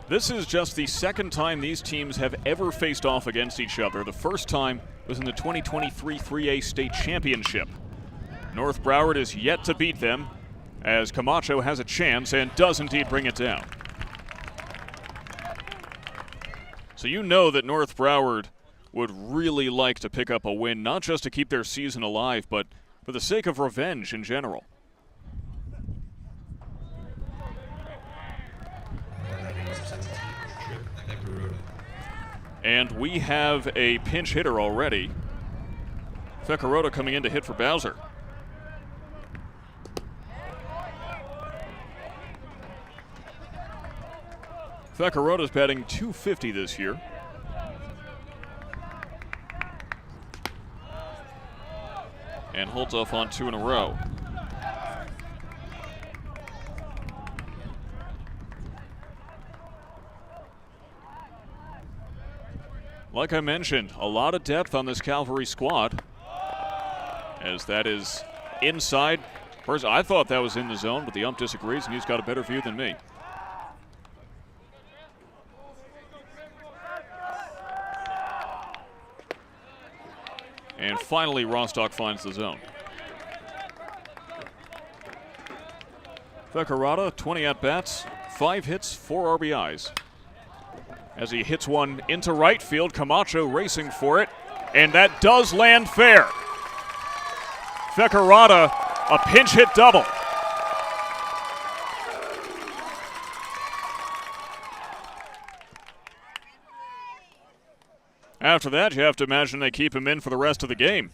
This is just the second time these teams have ever faced off against each other. The first time was in the 2023 3A State Championship. North Broward is yet to beat them, as Camacho has a chance and does indeed bring it down. So you know that North Broward would really like to pick up a win, not just to keep their season alive, but for the sake of revenge in general. And we have a pinch hitter already. Fekaroda coming in to hit for Bowser. Fekaroda's batting .250 this year. And holds off on 2 in a row. Like I mentioned, a lot of depth on this Calvary squad, as that is inside. First, I thought that was in the zone, but the ump disagrees, and he's got a better view than me. And finally, Rostock finds the zone. Fekaroda, 20 at-bats, 5 hits, 4 RBIs. As he hits one into right field, Camacho racing for it, and that does land fair. Fekaroda, a pinch hit double. After that, you have to imagine they keep him in for the rest of the game.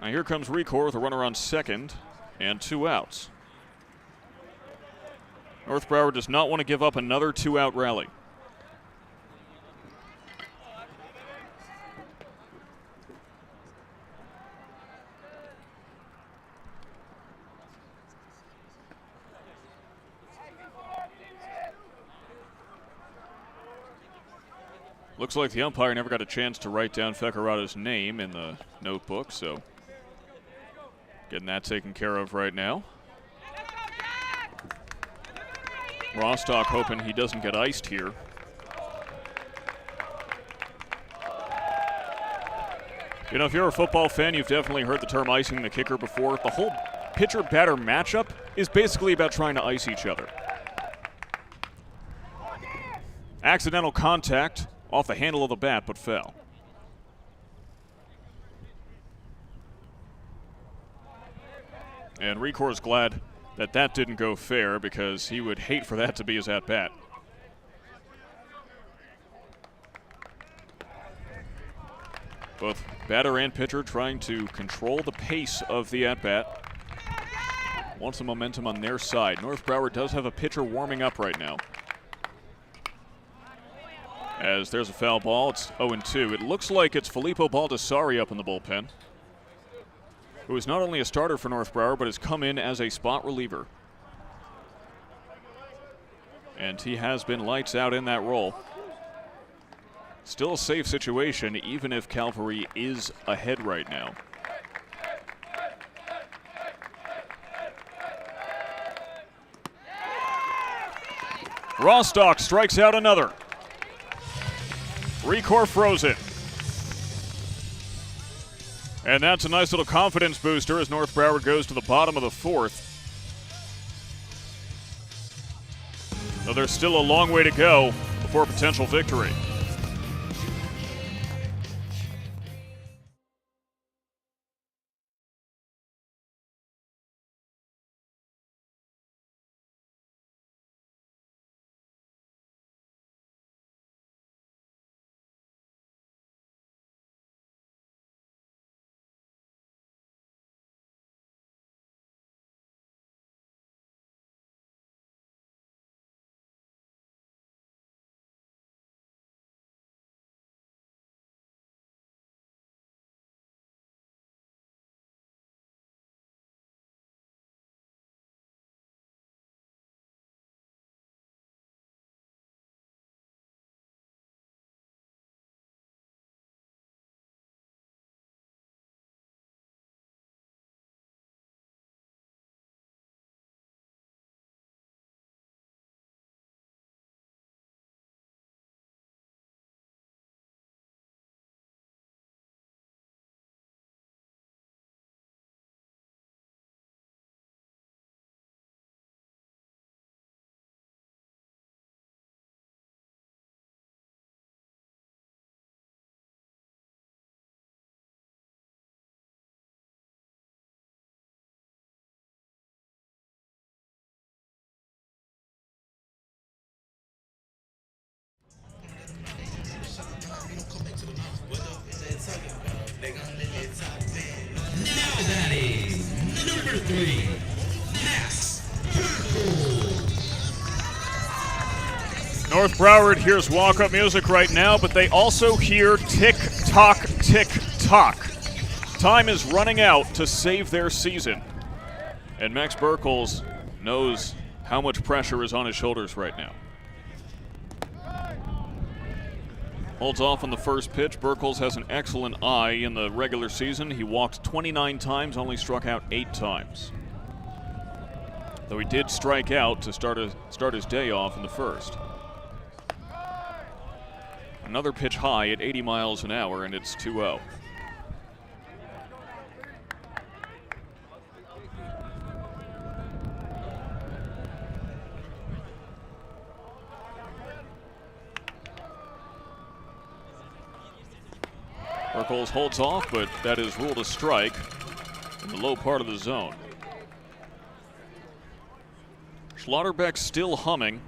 Now here comes Recor with a runner on second and 2 outs. North Broward does not want to give up another 2-out rally. Looks like the umpire never got a chance to write down Fekaroda's name in the notebook, so getting that taken care of right now. Rostock hoping he doesn't get iced here. You know, if you're a football fan, you've definitely heard the term icing the kicker before. The whole pitcher-batter matchup is basically about trying to ice each other. Accidental contact off the handle of the bat, but fell. And Recor's glad that that didn't go fair, because he would hate for that to be his at-bat. Both batter and pitcher trying to control the pace of the at-bat. Wants the momentum on their side. North Broward does have a pitcher warming up right now. As there's a foul ball, it's 0-2. It looks like it's Filippo Baldassari up in the bullpen, who is not only a starter for North Broward, but has come in as a spot reliever. And he has been lights out in that role. Still a safe situation, even if Calvary is ahead right now. Rostock strikes out another. Recor frozen. And that's a nice little confidence booster as North Broward goes to the bottom of the fourth. Though there's still a long way to go before potential victory. Now batting, number 3, Max Burkle. North Broward hears walk-up music right now, but they also hear tick-tock, tick-tock. Time is running out to save their season. And Max Burkles knows how much pressure is on his shoulders right now. Holds off on the first pitch. Burkles has an excellent eye in the regular season. He walked 29 times, only struck out 8 times. Though he did strike out to start his day off in the first. Another pitch high at 80 miles an hour, and it's 2-0. Burkles holds off, but that is ruled a strike in the low part of the zone. Schlotterbeck still humming.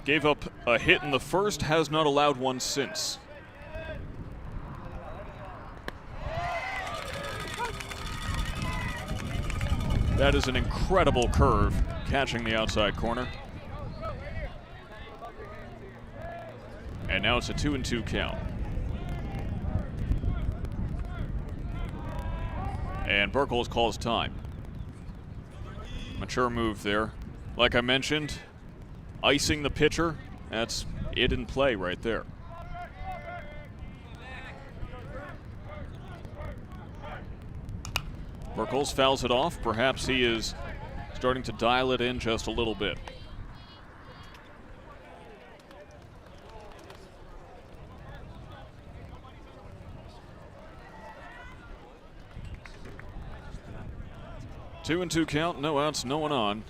Gave up a hit in the first, has not allowed one since. That is an incredible curve, catching the outside corner. And now it's a 2-2 count. And Burkles calls time. Mature move there. Like I mentioned, icing the pitcher, that's it in play right there. Burkles fouls it off. Perhaps he is starting to dial it in just a little bit. Two and two count, no outs, no one on.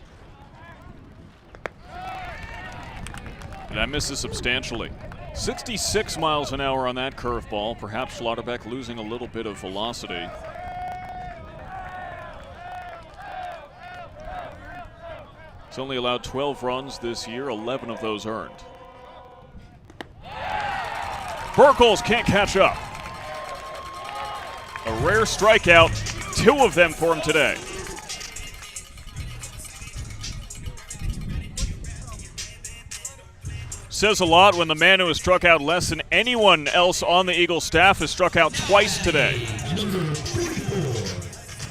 And that misses substantially. 66 miles an hour on that curveball. Perhaps Schlotterbeck losing a little bit of velocity. He's only allowed 12 runs this year, 11 of those earned. Burkles can't catch up. A rare strikeout, 2 of them for him today. says a lot when the man who has struck out less than anyone else on the Eagles staff has struck out twice today. Number 24,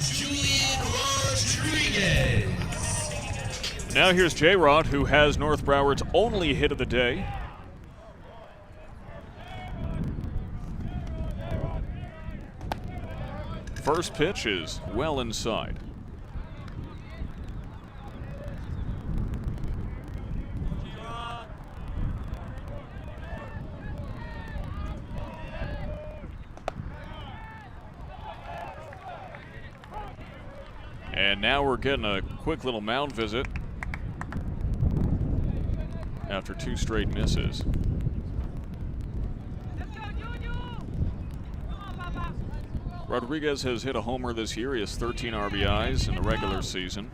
Julian Rodriguez. Now here's J-Rod, who has North Broward's only hit of the day. First pitch is well inside. And now we're getting a quick little mound visit after 2 straight misses. Rodriguez has hit a homer this year. He has 13 RBIs in the regular season.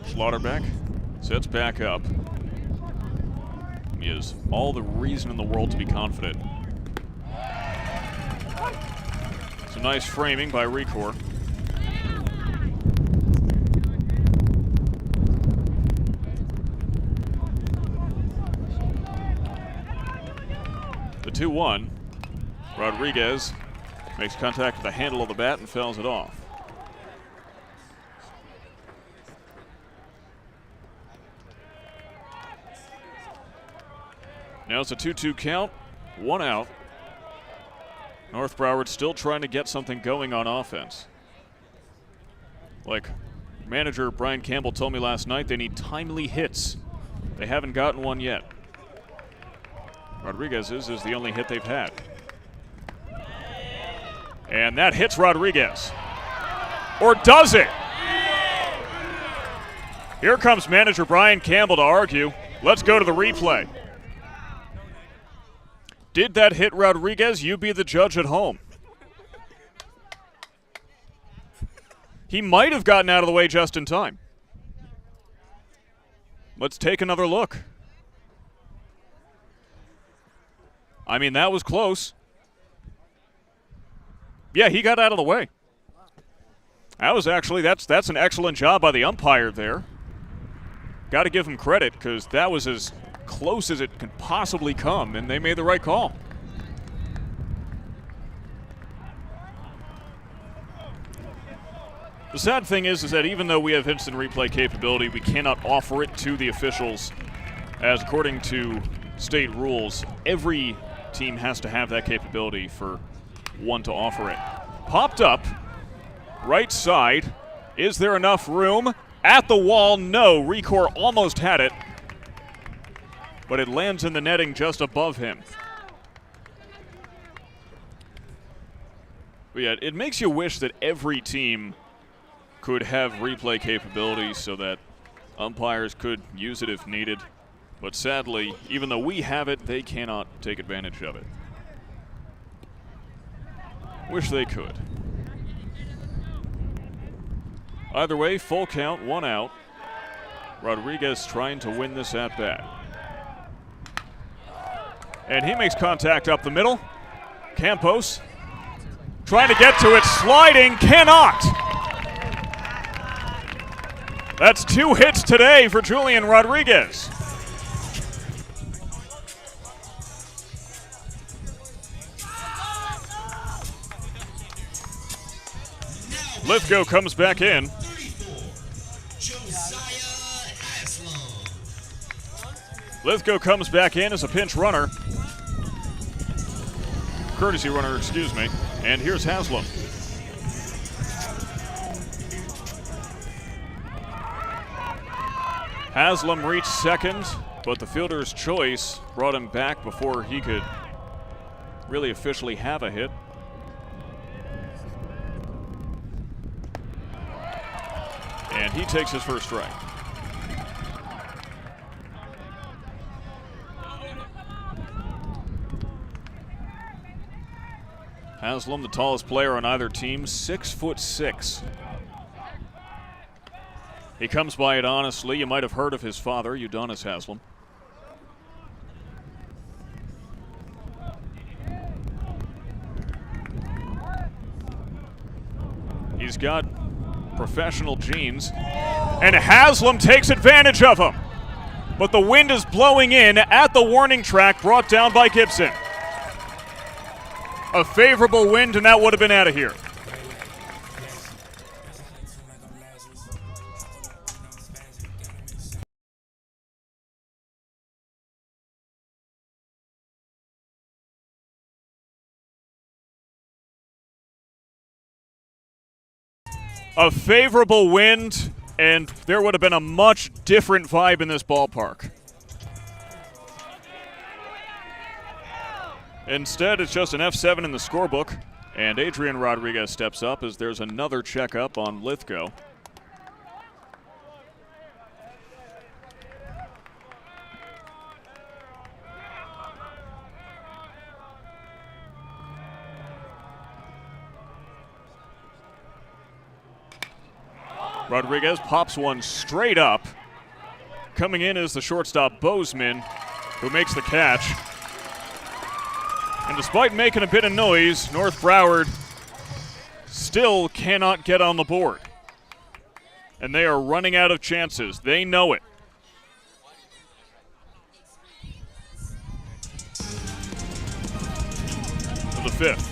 Slaughterback sets back up. He has all the reason in the world to be confident. Some nice framing by Recor. The 2-1. Rodriguez makes contact with the handle of the bat and fouls it off. Now it's a 2-2 count, 1 out. North Broward still trying to get something going on offense. Like manager Brian Campbell told me last night, they need timely hits. They haven't gotten one yet. Rodriguez's is the only hit they've had. And that hits Rodriguez. Or does it? Here comes manager Brian Campbell to argue. Let's go to the replay. Did that hit Rodriguez? You be the judge at home. He might have gotten out of the way just in time. Let's take another look. I mean, that was close. Yeah, he got out of the way. That was actually, that's an excellent job by the umpire there. Got to give him credit because that was as close as it could possibly come, and they made the right call. The sad thing is that even though we have instant replay capability, we cannot offer it to the officials, as according to state rules, every team has to have that capability for one to offer it. Popped up, right side. Is there enough room? At the wall, no. Recor almost had it, but it lands in the netting just above him. But yeah, it makes you wish that every team could have replay capabilities so that umpires could use it if needed. But sadly, even though we have it, they cannot take advantage of it. Wish they could. Either way, full count, 1 out. Rodriguez trying to win this at-bat. And he makes contact up the middle. Campos trying to get to it, sliding, cannot. That's 2 hits today for Julian Rodriguez. Lithgow comes back in. Lithgow comes back in as a pinch runner. Courtesy runner, excuse me. And here's Haslam. Haslam reached second, but the fielder's choice brought him back before he could really officially have a hit. And he takes his first strike. Haslam, the tallest player on either team, 6'6". He comes by it honestly. You might have heard of his father, Udonis Haslam. He's got professional genes. And Haslam takes advantage of him. But the wind is blowing in at the warning track, brought down by Gibson. A favorable wind, and that would have been out of here. A favorable wind, and there would have been a much different vibe in this ballpark. Instead, it's just an F7 in the scorebook, and Adrian Rodriguez steps up as there's another checkup on Lithgow. Rodriguez pops one straight up. Coming in is the shortstop Bozeman, who makes the catch. And despite making a bit of noise, North Broward still cannot get on the board. And they are running out of chances. They know it. To the fifth.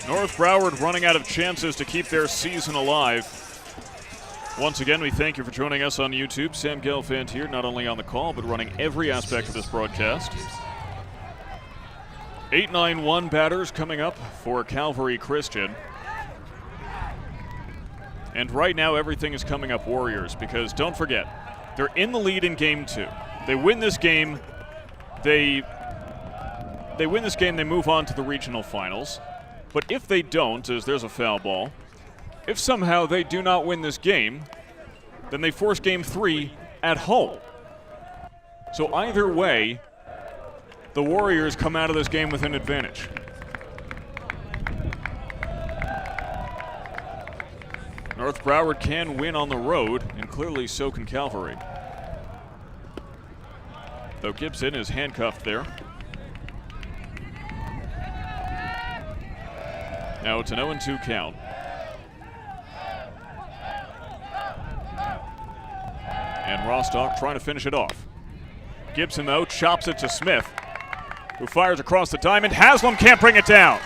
North Broward running out of chances to keep their season alive. Once again, we thank you for joining us on YouTube. Sam Gelfand here, not only on the call, but running every aspect of this broadcast. 8-9-1 batters coming up for Calvary Christian. And right now, everything is coming up Warriors, because don't forget, they're in the lead in Game 2. They win this game, they move on to the regional finals. But if they don't, as there's a foul ball, if somehow they do not win this game, then they force Game 3 at home. So either way, the Warriors come out of this game with an advantage. North Broward can win on the road, and clearly so can Calvary. Though Gibson is handcuffed there. Now it's an 0-2 count. And Rostock trying to finish it off. Gibson, though, chops it to Smith, who fires across the diamond. Haslam can't bring it down.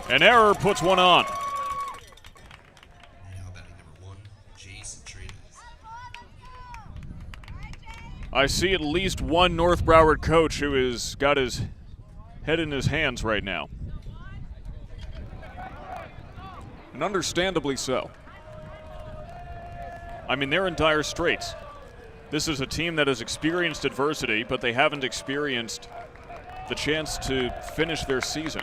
An error puts one on. I see at least one North Broward coach who has got his head in his hands right now. And understandably so. I mean, they're in dire straits. This is a team that has experienced adversity, but they haven't experienced the chance to finish their season.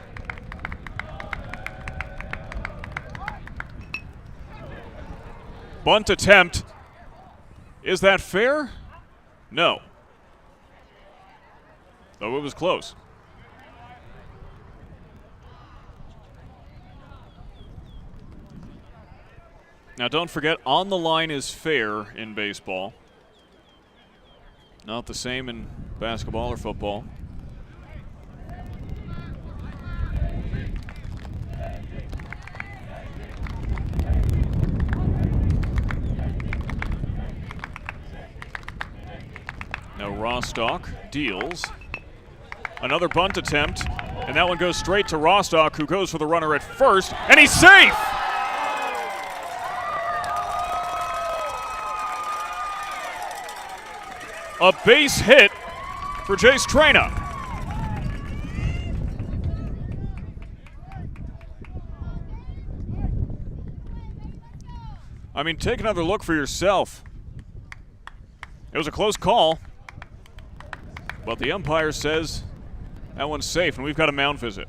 Bunt attempt. Is that fair? No. Though it was close. Now don't forget, on the line is fair in baseball. Not the same in basketball or football. Rostock deals. Another bunt attempt, and that one goes straight to Rostock, who goes for the runner at first, and he's safe! A base hit for Jace Trena. I mean, take another look for yourself. It was a close call, but the umpire says that one's safe, and we've got a mound visit.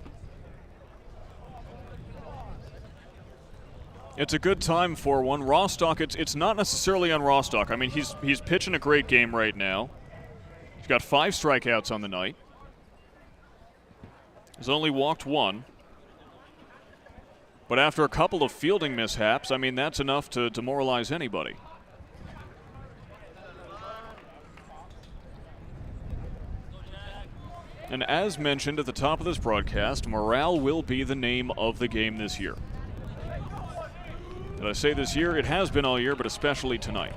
It's a good time for one. Rostock, it's not necessarily on Rostock. I mean, he's pitching a great game right now. He's got 5 strikeouts on the night. He's only walked 1. But after a couple of fielding mishaps, I mean, that's enough to demoralize anybody. And as mentioned at the top of this broadcast, morale will be the name of the game this year. Did I say this year? It has been all year, but especially tonight.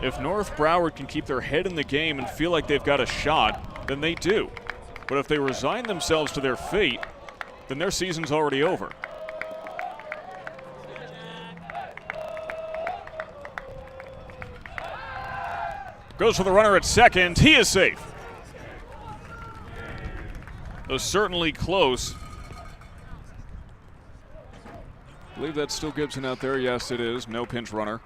If North Broward can keep their head in the game and feel like they've got a shot, then they do. But if they resign themselves to their fate, then their season's already over. Goes for the runner at second. He is safe. It was certainly close. I believe that's still Gibson out there. Yes, it is. No pinch runner.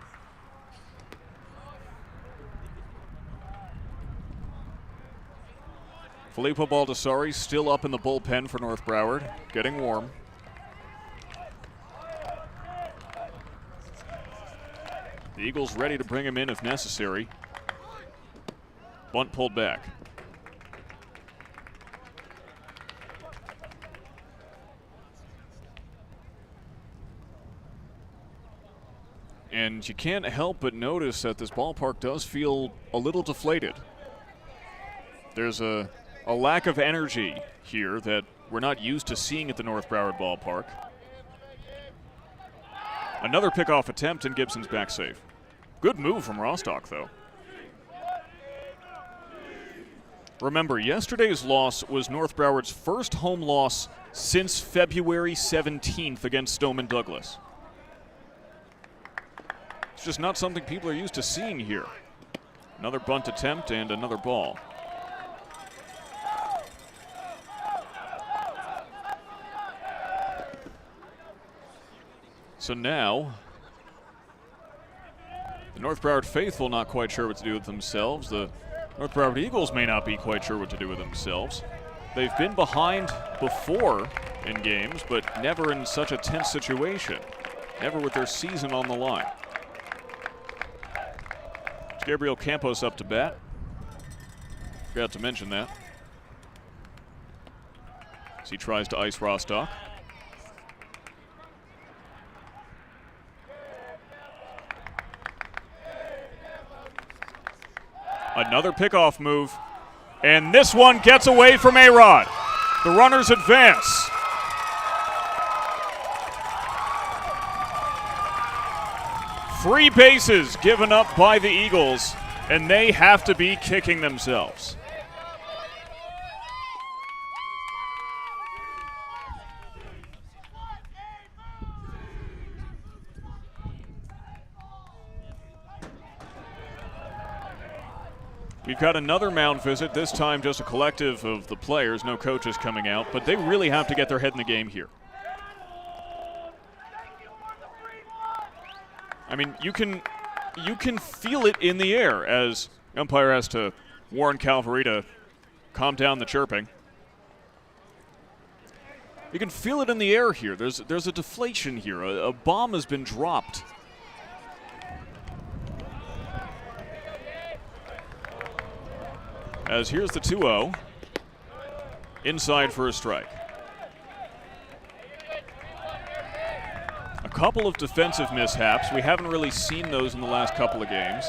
Filippo Baldassari still up in the bullpen for North Broward, getting warm. The Eagles ready to bring him in if necessary. Bunt pulled back. And you can't help but notice that this ballpark does feel a little deflated. There's a lack of energy here that we're not used to seeing at the North Broward ballpark. Another pickoff attempt, and Gibson's back safe. Good move from Rostock, though. Remember, yesterday's loss was North Broward's first home loss since February 17th against Stoneman Douglas. It's just not something people are used to seeing here. Another bunt attempt and another ball. So now, the North Broward faithful not quite sure what to do with themselves. The North Broward Eagles may not be quite sure what to do with themselves. They've been behind before in games, but never in such a tense situation. Never with their season on the line. It's Gabriel Campos up to bat. Forgot to mention that. As he tries to ice Rostock. Another pickoff move, and this one gets away from A-Rod. The runners advance. Three bases given up by the Eagles, and they have to be kicking themselves. We've got another mound visit, this time just a collective of the players, no coaches coming out, but they really have to get their head in the game here. I mean, you can feel it in the air as umpire has to warn Calvary to calm down the chirping. You can feel it in the air here. There's a deflation here. A bomb has been dropped. As here's the 2-0. Inside for a strike. A couple of defensive mishaps. We haven't really seen those in the last couple of games.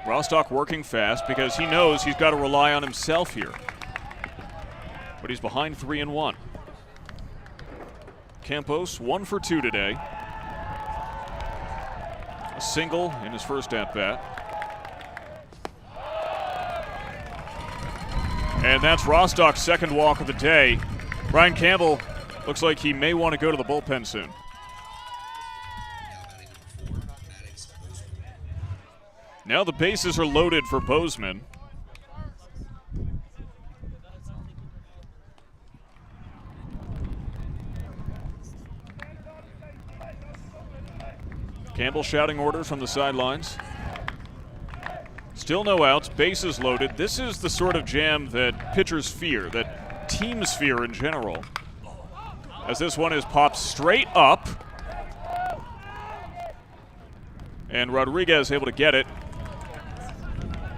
Rostock working fast because he knows he's got to rely on himself here. But he's behind 3-1. Campos 1 for 2 today. a single in his first at-bat. And that's Rostock's second walk of the day. Brian Campbell looks like he may want to go to the bullpen soon. Now the bases are loaded for Bozeman. Campbell shouting orders from the sidelines. Still no outs, bases loaded. This is the sort of jam that pitchers fear, that teams fear in general. As this one is popped straight up. And Rodriguez able to get it.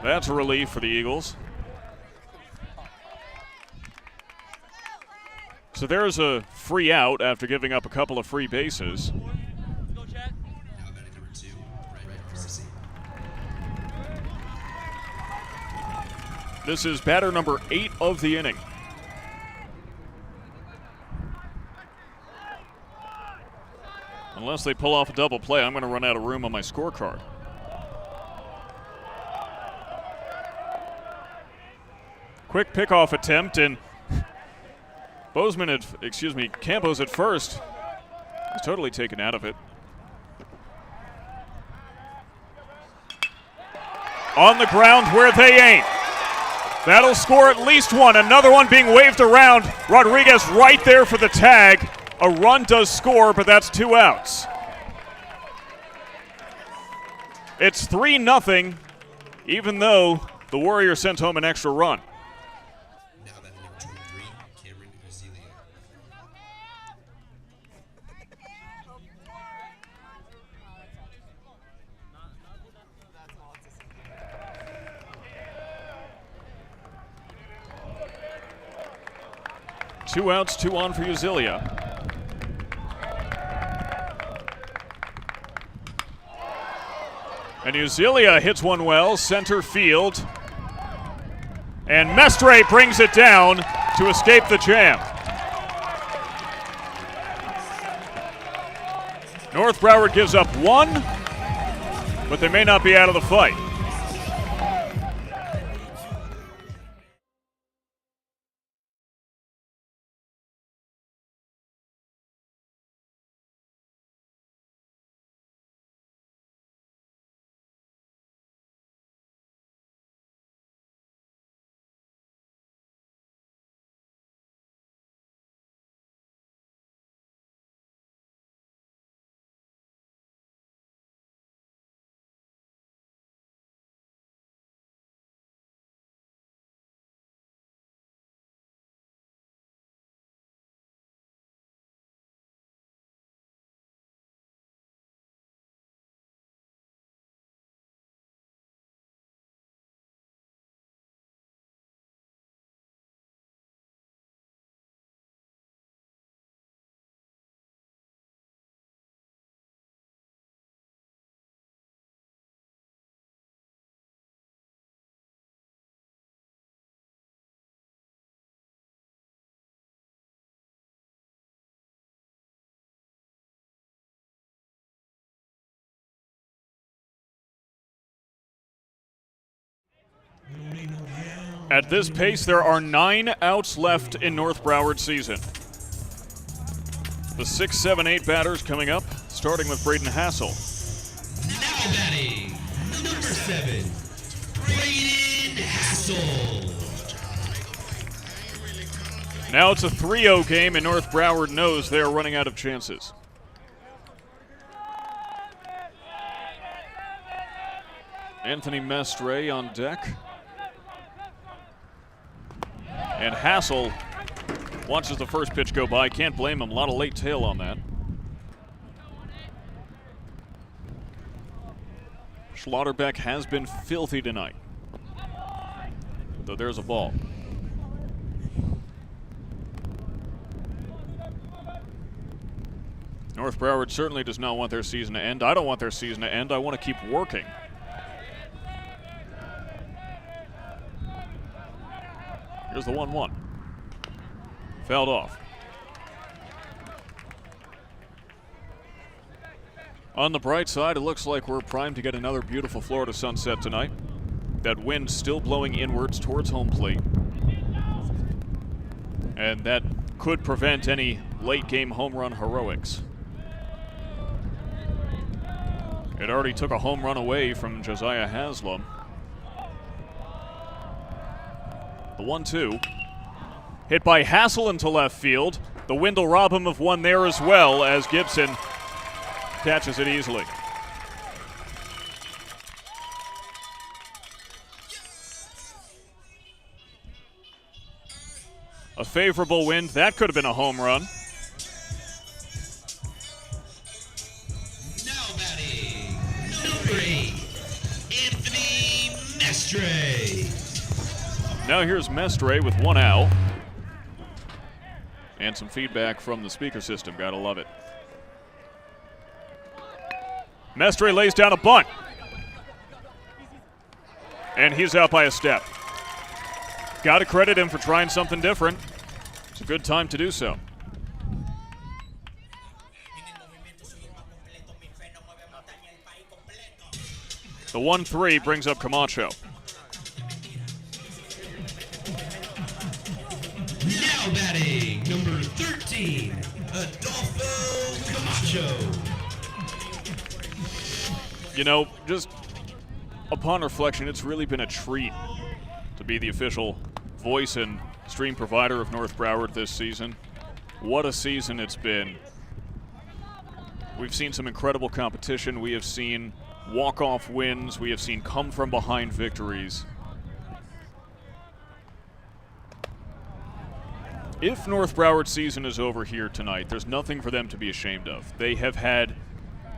That's a relief for the Eagles. So there's a free out after giving up a couple of free bases. This is batter number 8 of the inning. Unless they pull off a double play, I'm going to run out of room on my scorecard. Quick pickoff attempt, and Campos at first was totally taken out of it. On the ground where they ain't. That'll score at least one. Another one being waved around. Rodriguez right there for the tag. A run does score, but that's 2 outs. It's 3-0, even though the Warriors sent home an extra run. Two outs, 2 on for Uzilia. And Uzilia hits one well, center field. And Mestre brings it down to escape the jam. North Broward gives up 1, but they may not be out of the fight. At this pace, there are 9 outs left in North Broward season. The 6, 7, 8 batters coming up, starting with Braden Hassel. Now batting, number 7, Braden Hassel. Now it's a 3-0 game, and North Broward knows they are running out of chances. Anthony Mestre on deck. And Hassel watches the first pitch go by. Can't blame him. A lot of late tail on that. Schlotterbeck has been filthy tonight, though there's a ball. North Broward certainly does not want their season to end. I don't want their season to end. I want to keep working. Here's the 1-1. Fouled off. On the bright side, it looks like we're primed to get another beautiful Florida sunset tonight. That wind still blowing inwards towards home plate. And that could prevent any late game home run heroics. It already took a home run away from Josiah Haslam. The 1-2. Hit by Hassel into left field. The wind will rob him of one there as well as Gibson catches it easily. A favorable wind. That could have been a home run. Now batting, number 8, Anthony Mestre. Now here's Mestre with one out. And some feedback from the speaker system. Gotta love it. Mestre lays down a bunt. And he's out by a step. Gotta credit him for trying something different. It's a good time to do so. The 1-3 brings up Camacho. Now batting, number 13, Adolfo Camacho. You know, just upon reflection, it's really been a treat to be the official voice and stream provider of North Broward this season. What a season it's been. We've seen some incredible competition. We have seen walk-off wins. We have seen come-from-behind victories. If North Broward's season is over here tonight, there's nothing for them to be ashamed of. They have had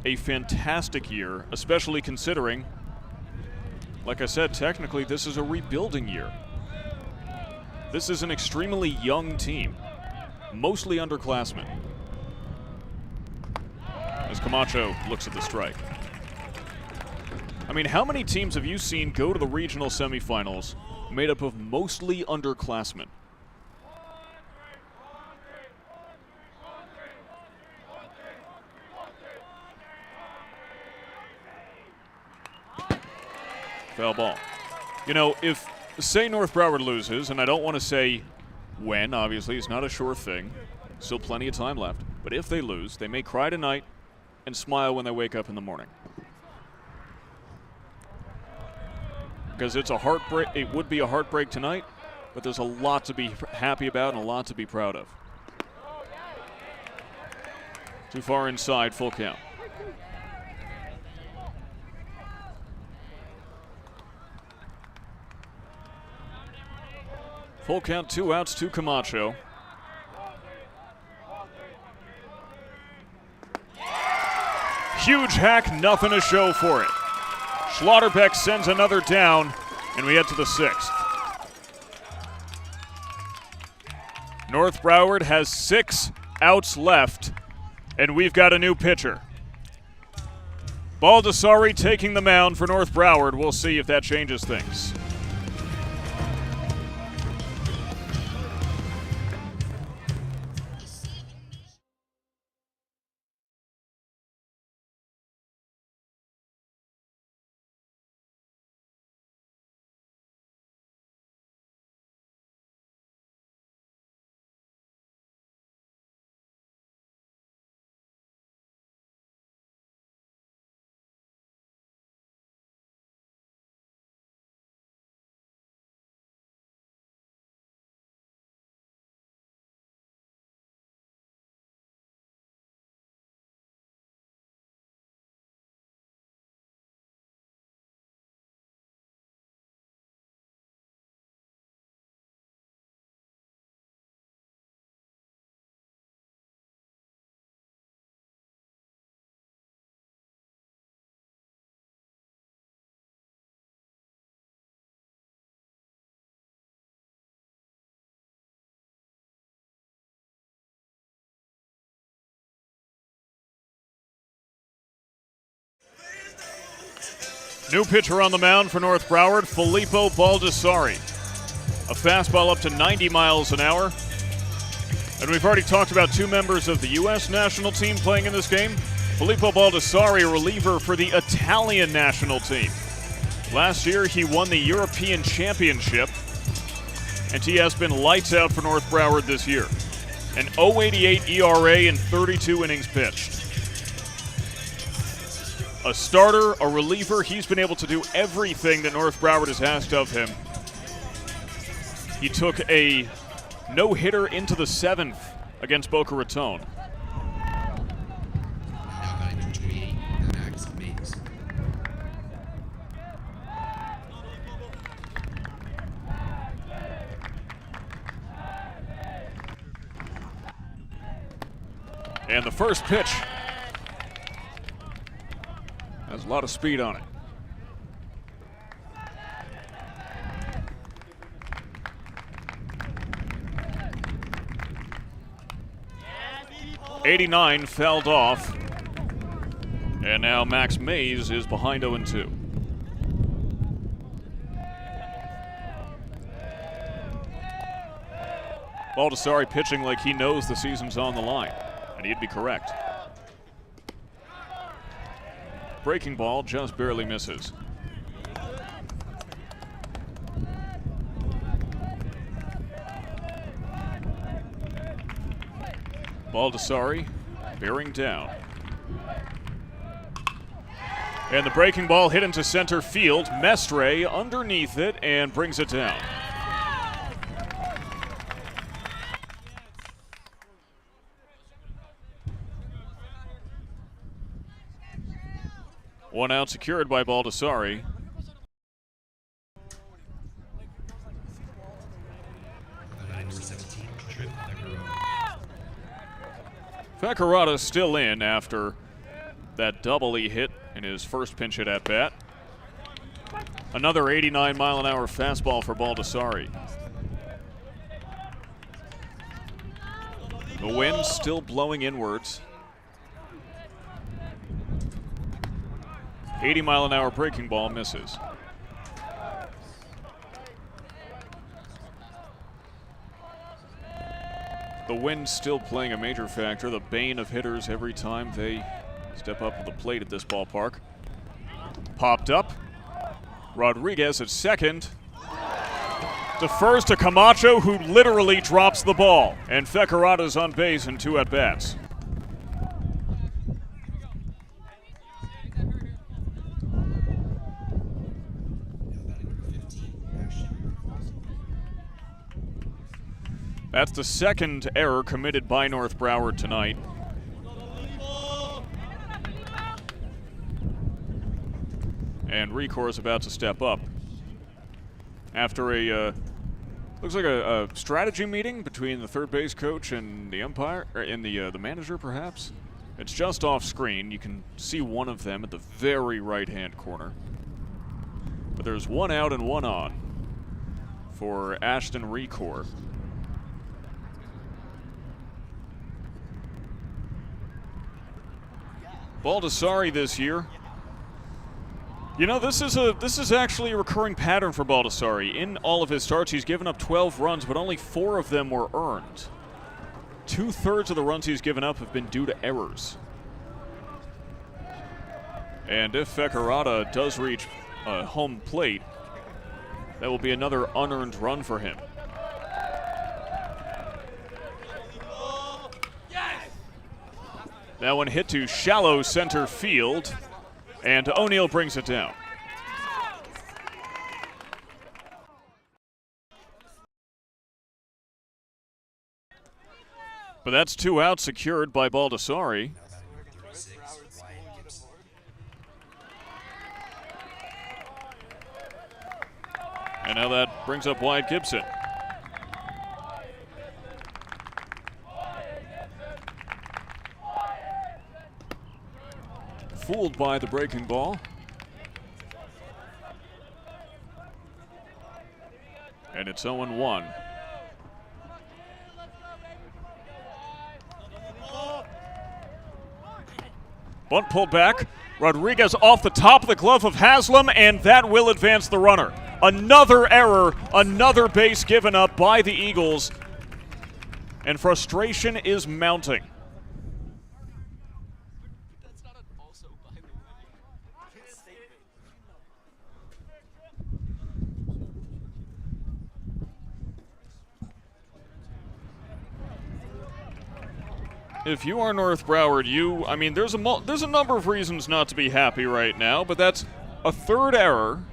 a fantastic year, especially considering, like I said, technically this is a rebuilding year. This is an extremely young team, mostly underclassmen. As Camacho looks at the strike. I mean, how many teams have you seen go to the regional semifinals made up of mostly underclassmen? Foul ball. You know, if, say, North Broward loses, and I don't want to say when, obviously, it's not a sure thing. Still plenty of time left. But if they lose, they may cry tonight and smile when they wake up in the morning. Because it's a heartbreak. It would be a heartbreak tonight, but there's a lot to be happy about and a lot to be proud of. Too far inside, full count. Full count, 2 outs to Camacho. Huge hack, nothing to show for it. Schlotterbeck sends another down, and we head to the 6th. North Broward has 6 outs left, and we've got a new pitcher. Baldessari taking the mound for North Broward. We'll see if that changes things. New pitcher on the mound for North Broward, Filippo Baldessari. A fastball up to 90 miles an hour. And we've already talked about 2 members of the U.S. national team playing in this game. Filippo Baldessari, a reliever for the Italian national team. Last year, he won the European Championship, and he has been lights out for North Broward this year. An 0.88 ERA in 32 innings pitched. A starter, a reliever, he's been able to do everything that North Broward has asked of him. He took a no-hitter into the 7th against Boca Raton. Now batting number 28, Max Mays. And the first pitch has a lot of speed on it. '89 fouled off, and now Max Mays is behind 0-2. Baldessari pitching like he knows the season's on the line, and he'd be correct. Breaking ball just barely misses. Baldessari bearing down. And the breaking ball hit into center field. Mestre underneath it and brings it down. One out secured by Baldessari. Number 17, Trip Vaccarata's still in after that double he hit in his first pinch hit at bat. Another 89-mile-an-hour fastball for Baldessari. The wind still blowing inwards. 80-mile-an-hour breaking ball misses. The wind still playing a major factor, the bane of hitters every time they step up to the plate at this ballpark. Popped up. Rodriguez at second. Defers to Camacho, who literally drops the ball. And Vaccarata's on base in 2 at-bats. That's the second error committed by North Broward tonight. And Recor is about to step up. After a, looks like a strategy meeting between the third base coach and the umpire, or in the manager perhaps. It's just off screen. You can see one of them at the very right-hand corner. But there's 1 out and 1 on for Ashton Recor. Baldessari this year. You know, this is actually a recurring pattern for Baldessari. In all of his starts, he's given up 12 runs, but only 4 of them were earned. 2/3 of the runs he's given up have been due to errors. And if Vaccarata does reach home plate, that will be another unearned run for him. That one hit to shallow center field, and O'Neill brings it down. But that's 2 outs secured by Baldessari. And now that brings up Wyatt Gibson. Fooled by the breaking ball. And it's 0-1. Bunt pulled back. Rodriguez off the top of the glove of Haslam, and that will advance the runner. Another error, another base given up by the Eagles, and frustration is mounting. if you are North Broward, I mean, there's a number of reasons not to be happy right now, but that's a third error.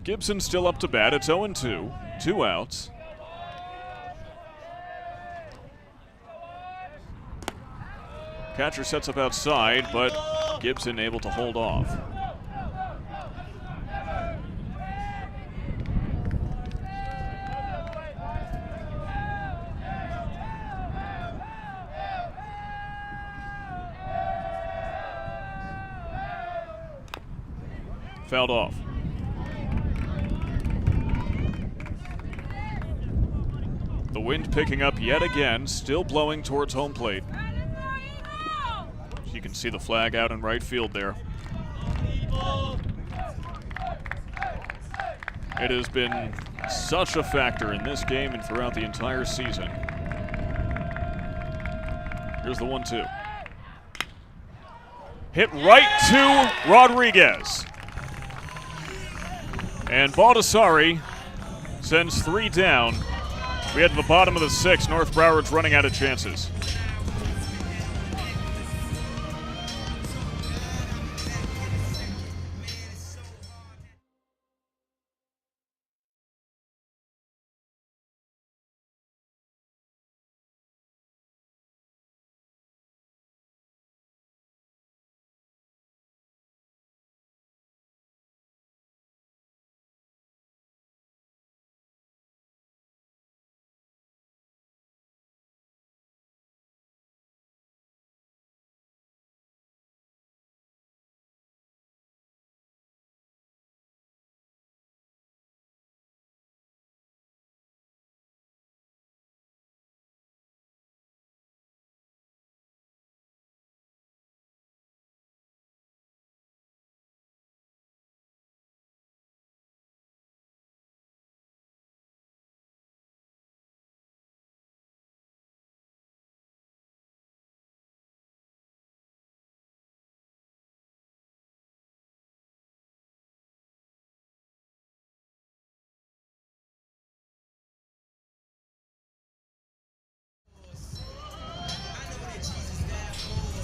Gibson's still up to bat. It's 0-2, 2 outs. Catcher sets up outside, but Gibson able to hold off. Fouled off. The wind picking up yet again, still blowing towards home plate. You can see the flag out in right field there. It has been such a factor in this game and throughout the entire season. Here's the 1-2. Hit right to Rodriguez. And Baldessari sends 3 down. We head to the bottom of the 6th. North Broward's running out of chances.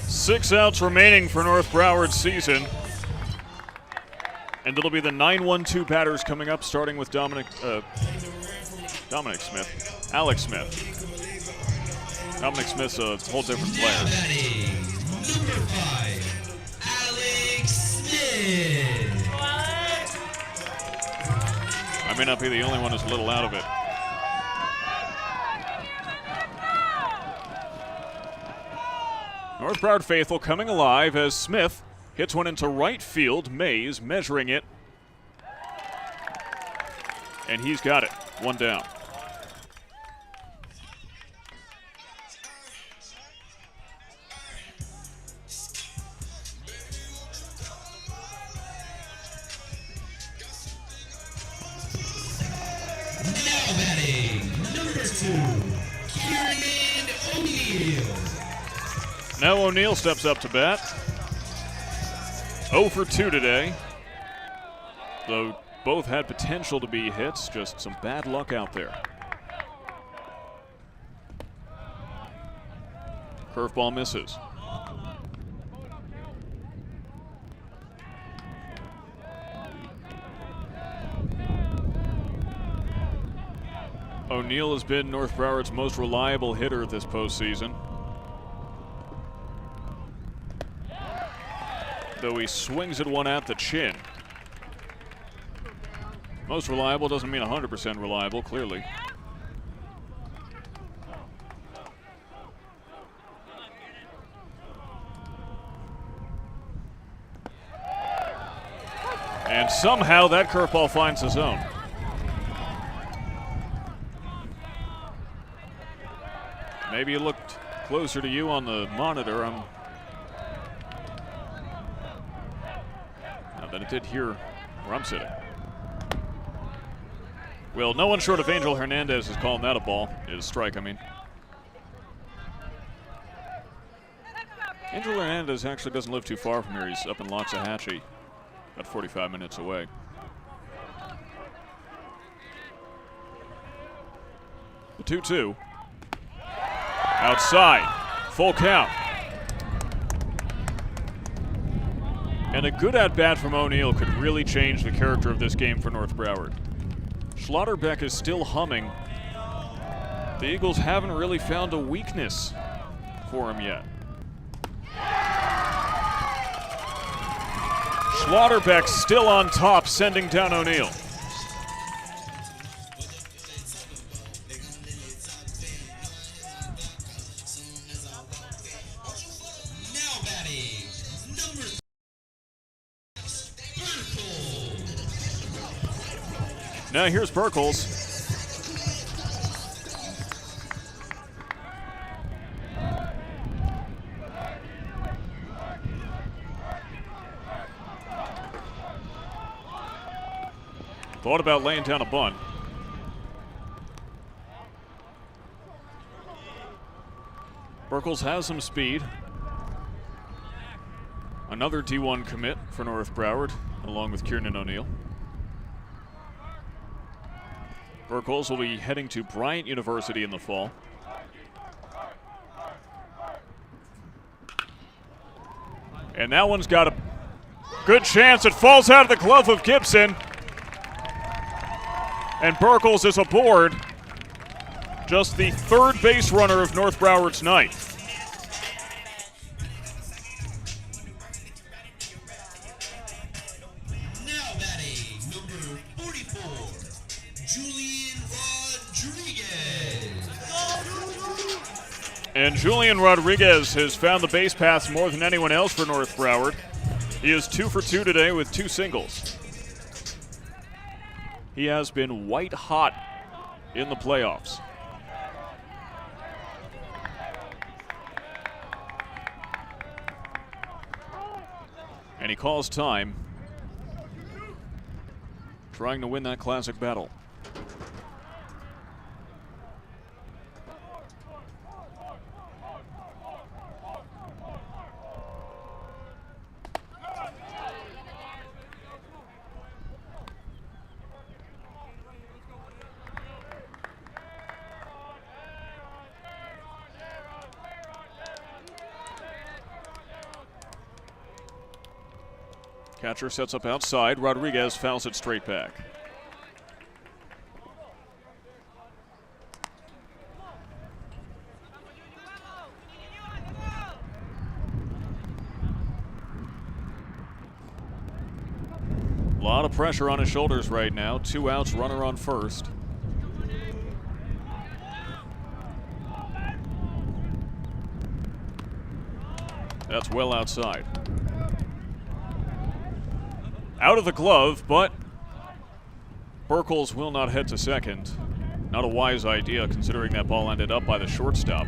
Six outs remaining for North Broward's season. And it'll be the 9-1-2 batters coming up, starting with Alex Smith. Dominic Smith's a whole different player. Number 5, Alex Smith. I may not be the only one who's a little out of it. North Broward faithful coming alive as Smith hits one into right field. Mays measuring it. And he's got it. 1 down. Now batting, number 2, Kieran O'Neill. Now O'Neill steps up to bat. 0 for 2 today. Though both had potential to be hits, just some bad luck out there. Curveball misses. O'Neill has been North Broward's most reliable hitter this postseason. Though he swings at one at the chin. Most reliable doesn't mean 100% reliable, clearly. And somehow that curveball finds the zone. Maybe it looked closer to you on the monitor. Than it did here where I'm sitting. Well, no one short of Angel Hernandez is calling that a ball. It is a strike, I mean. Angel Hernandez actually doesn't live too far from here. He's up in Loxahatchee, about 45 minutes away. The 2-2. Outside. Full count. And a good at-bat from O'Neal could really change the character of this game for North Broward. Schlotterbeck is still humming. The Eagles haven't really found a weakness for him yet. Schlotterbeck still on top, sending down O'Neal. Now batting, number 6, Now here's Burkles. Thought about laying down a bunt. Burkles has some speed. Another D1 commit for North Broward, along with Kieran O'Neal. Burkles will be heading to Bryant University in the fall. And that one's got a good chance. It falls out of the glove of Gibson. And Burkles is aboard. Just the third base runner of North Broward's night. now batting, number 44, Julian Rodriguez. And Julian Rodriguez has found the base paths more than anyone else for North Broward. He is 2 for 2 today with 2 singles. He has been white hot in the playoffs. And he calls time, trying to win that classic battle. Catcher sets up outside. Rodriguez fouls it straight back. A lot of pressure on his shoulders right now. 2 outs, runner on first. That's well outside. Out of the glove, but Burkles will not head to second. Not a wise idea considering that ball ended up by the shortstop.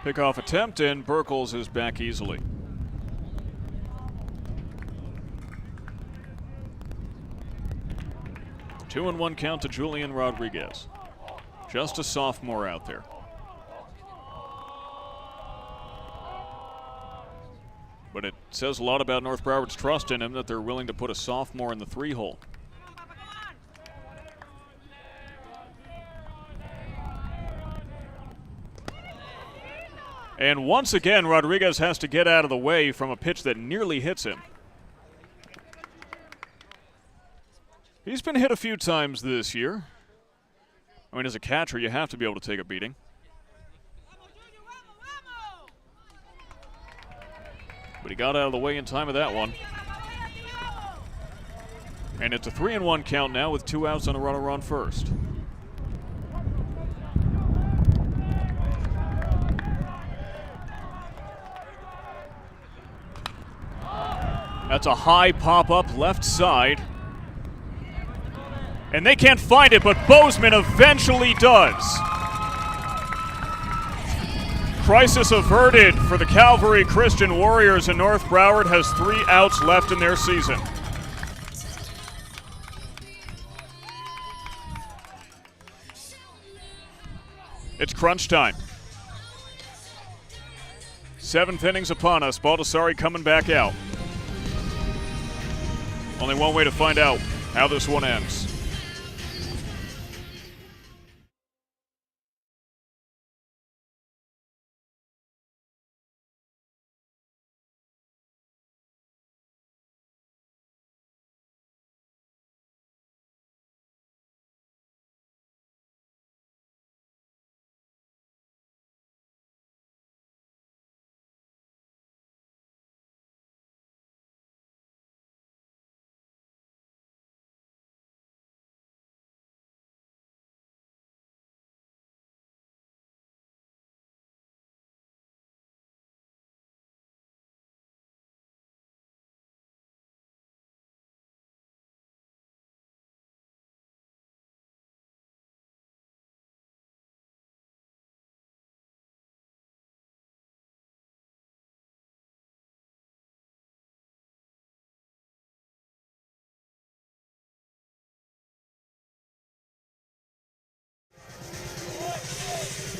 Pickoff attempt, and Burkles is back easily. Two and 1 count to Julian Rodriguez. Just a sophomore out there. But it says a lot about North Broward's trust in him that they're willing to put a sophomore in the 3-hole. And once again, Rodriguez has to get out of the way from a pitch that nearly hits him. He's been hit a few times this year. I mean, as a catcher, you have to be able to take a beating. But he got out of the way in time of that one. And it's a 3-1 count now with 2 outs and a runner on first. That's a high pop-up left side. And they can't find it, but Bozeman eventually does. Crisis averted for the Calvary Christian Warriors, and North Broward has 3 outs left in their season. It's crunch time. Seventh inning's upon us. Baldassarri coming back out. Only one way to find out how this one ends.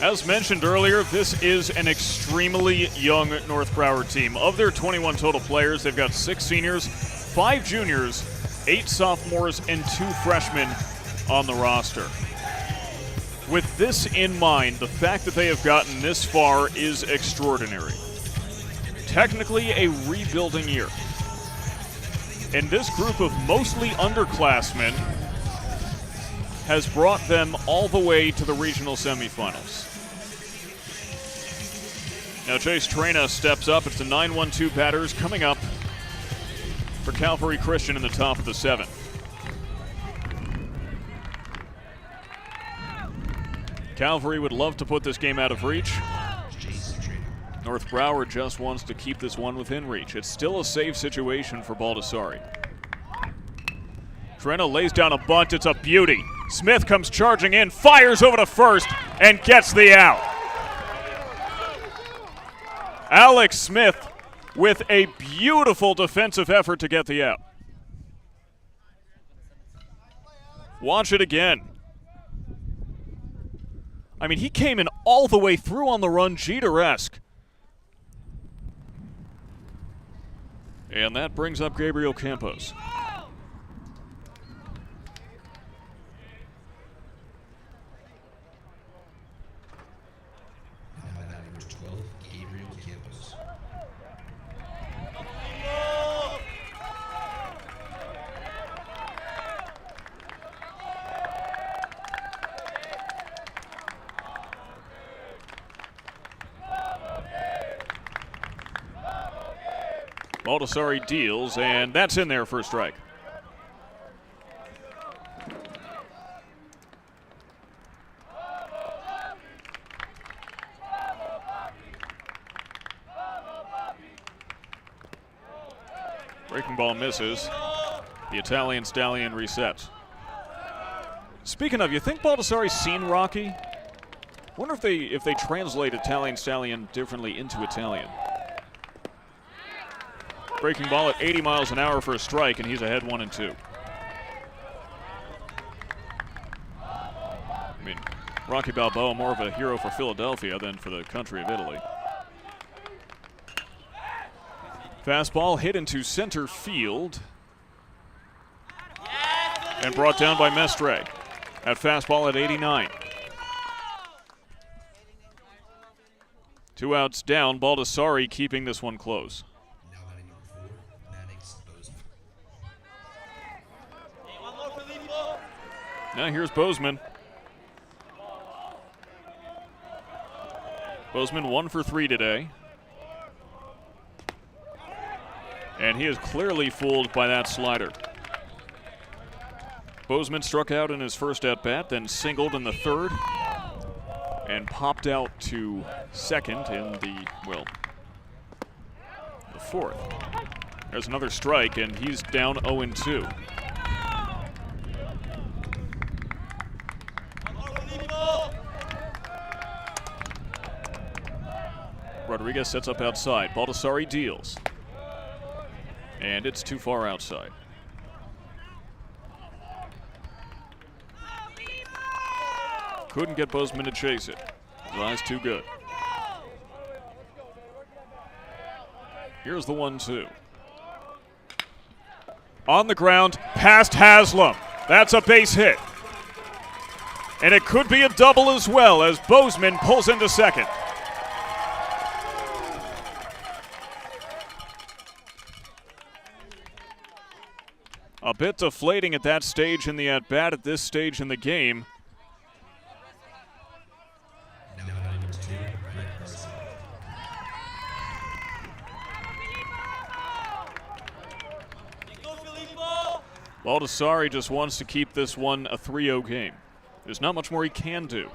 As mentioned earlier, this is an extremely young North Broward team. Of their 21 total players, they've got 6 seniors, 5 juniors, 8 sophomores, and 2 freshmen on the roster. With this in mind, the fact that they have gotten this far is extraordinary. Technically a rebuilding year. And this group of mostly underclassmen has brought them all the way to the regional semifinals. Now Chase Trena steps up. It's the 9-1-2 batters coming up for Calvary Christian in the top of the 7th. Calvary would love to put this game out of reach. North Broward just wants to keep this one within reach. It's still a safe situation for Baldassarri. Trena lays down a bunt. It's a beauty. Smith comes charging in, fires over to first, and gets the out. Alex Smith with a beautiful defensive effort to get the out. Watch it again. I mean, he came in all the way through on the run, Jeter-esque. And that brings up Gabriel Campos. Baldassarri deals, and that's in there for a strike. Breaking ball misses. The Italian Stallion resets. Speaking of, you think Baldassarri's seen Rocky? Wonder if they translate Italian Stallion differently into Italian. Breaking ball at 80 miles an hour for a strike, and he's ahead 1-2. I mean, Rocky Balboa more of a hero for Philadelphia than for the country of Italy. Fastball hit into center field and brought down by Mestre. At fastball at 89. 2 outs down, Baldassarri keeping this one close. Now here's Bozeman. Bozeman 1 for 3 today. And he is clearly fooled by that slider. Bozeman struck out in his first at-bat, then singled in the 3rd, and popped out to second in the 4th. There's another strike, and he's down 0-2. Rodriguez sets up outside. Baldassarri deals. And it's too far outside. Couldn't get Bozeman to chase it. His eye's too good. Here's the 1-2. On the ground, past Haslam. That's a base hit. And it could be a double as well as Bozeman pulls into second. A bit deflating at that stage in the at-bat at this stage in the game. Baldessari just wants to keep this one a 3-0 game. There's not much more he can do.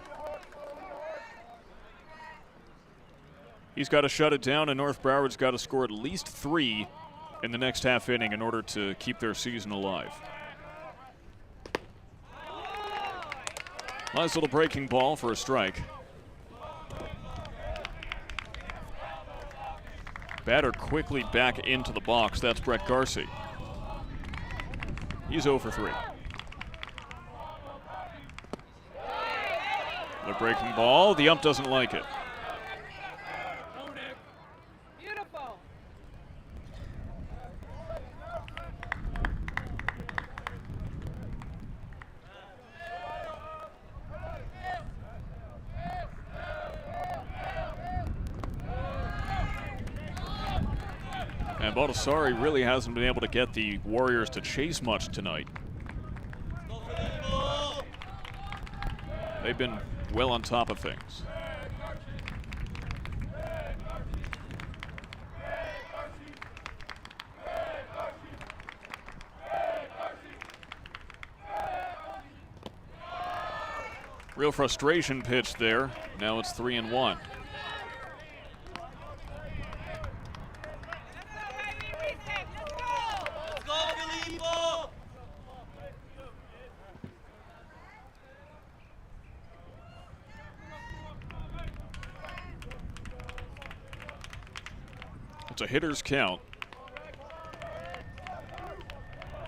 He's got to shut it down, and North Broward's got to score at least 3 in the next half inning in order to keep their season alive. Nice little breaking ball for a strike. Batter quickly back into the box. That's Brett Garcia. He's 0 for 3. The breaking ball. The ump doesn't like it. Beautiful. And Baldessari really hasn't been able to get the Warriors to chase much tonight. They've been well on top of things. Real frustration pitch there. Now it's 3-1. It's a hitter's count.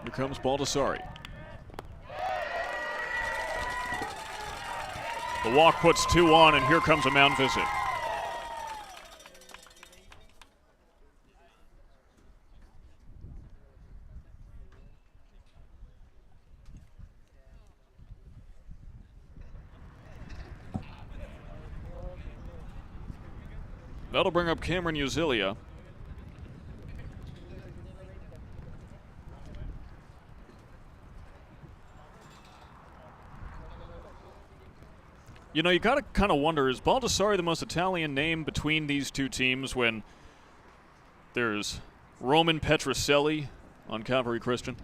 Here comes Baldessari. The walk puts 2 on, and here comes a mound visit. That'll bring up Cameron Uzilia. You know, you got to kind of wonder, is Baldessari the most Italian name between these two teams when there's Roman Petrocelli on Calvary Christian?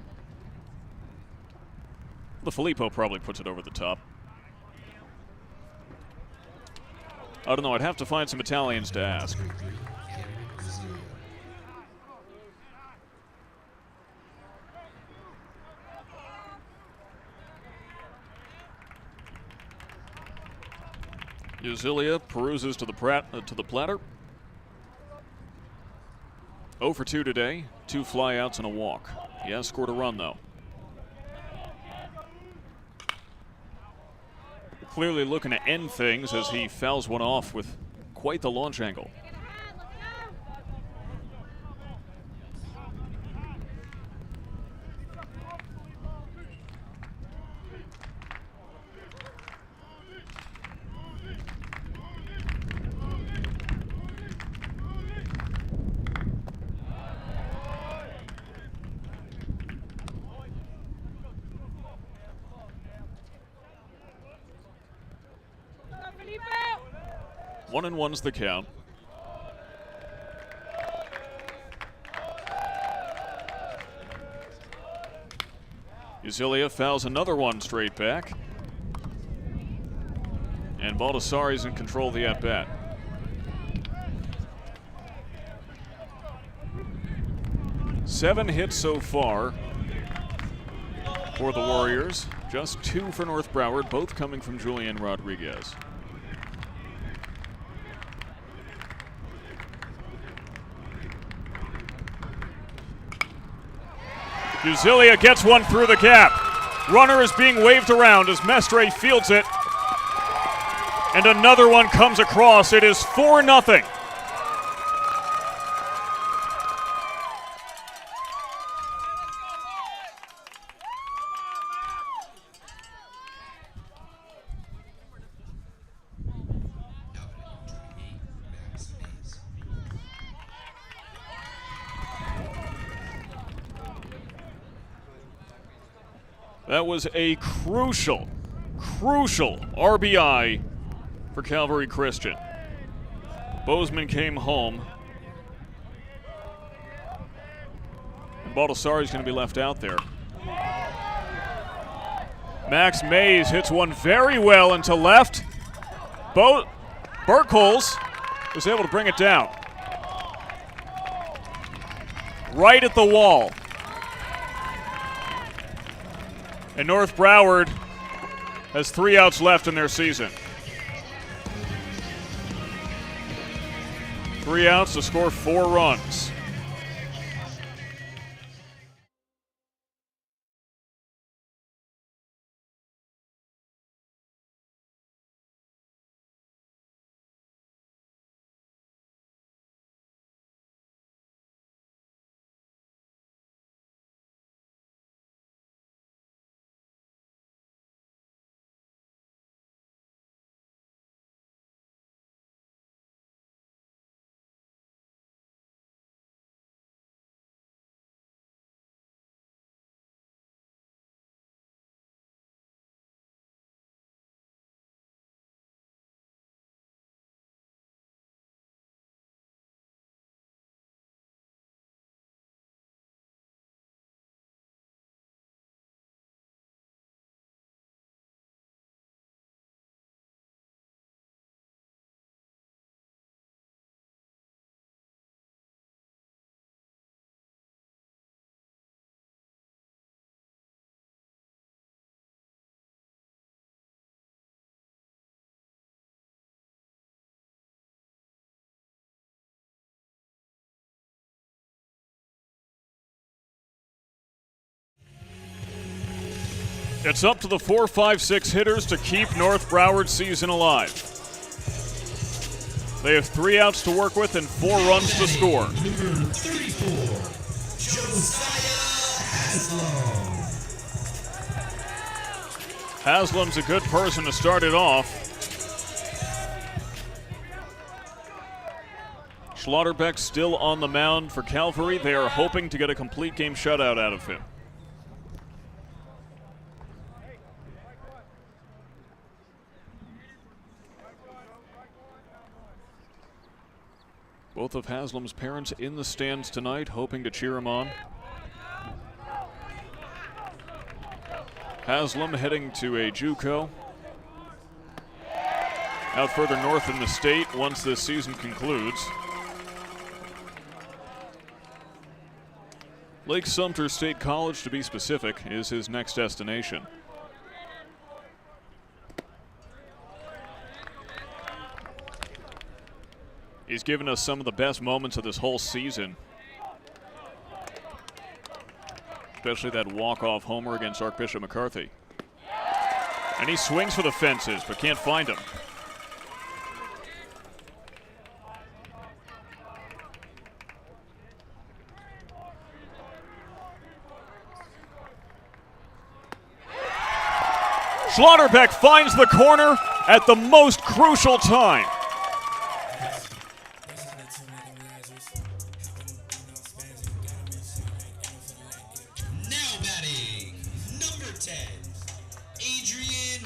The Filippo probably puts it over the top. I don't know, I'd have to find some Italians to ask. Uzilia peruses to the platter. 0 for 2 today. 2 flyouts and a walk. He has scored a run, though. Clearly looking to end things as he fouls one off with quite the launch angle. One and one's the count. Uzilia fouls another one straight back. And Baldessari's in control of the at-bat. Seven hits so far for the Warriors. Just 2 for North Broward, both coming from Julian Rodriguez. Uzilia gets one through the gap. Runner is being waved around as Mestre fields it. And another one comes across. It is 4-0. That was a crucial RBI for Calvary Christian. Bozeman came home. And Baldassari's going to be left out there. Max Mays hits one very well into left. Burkholz was able to bring it down. Right at the wall. And North Broward has 3 outs left in their season. 3 outs to score 4 runs. It's up to the 4, 5, 6 hitters to keep North Broward's season alive. They have 3 outs to work with and 4 runs to score. Number 34, Josiah Haslam. Haslam's a good person to start it off. Schlotterbeck still on the mound for Calvary. They are hoping to get a complete game shutout out of him. Both of Haslam's parents in the stands tonight, hoping to cheer him on. Haslam heading to a JUCO out further north in the state once this season concludes. Lake Sumter State College, to be specific, is his next destination. He's given us some of the best moments of this whole season. Especially that walk-off homer against Archbishop McCarthy. And he swings for the fences, but can't find him. Schlotterbeck finds the corner at the most crucial time. Now batting, number 10, Adrian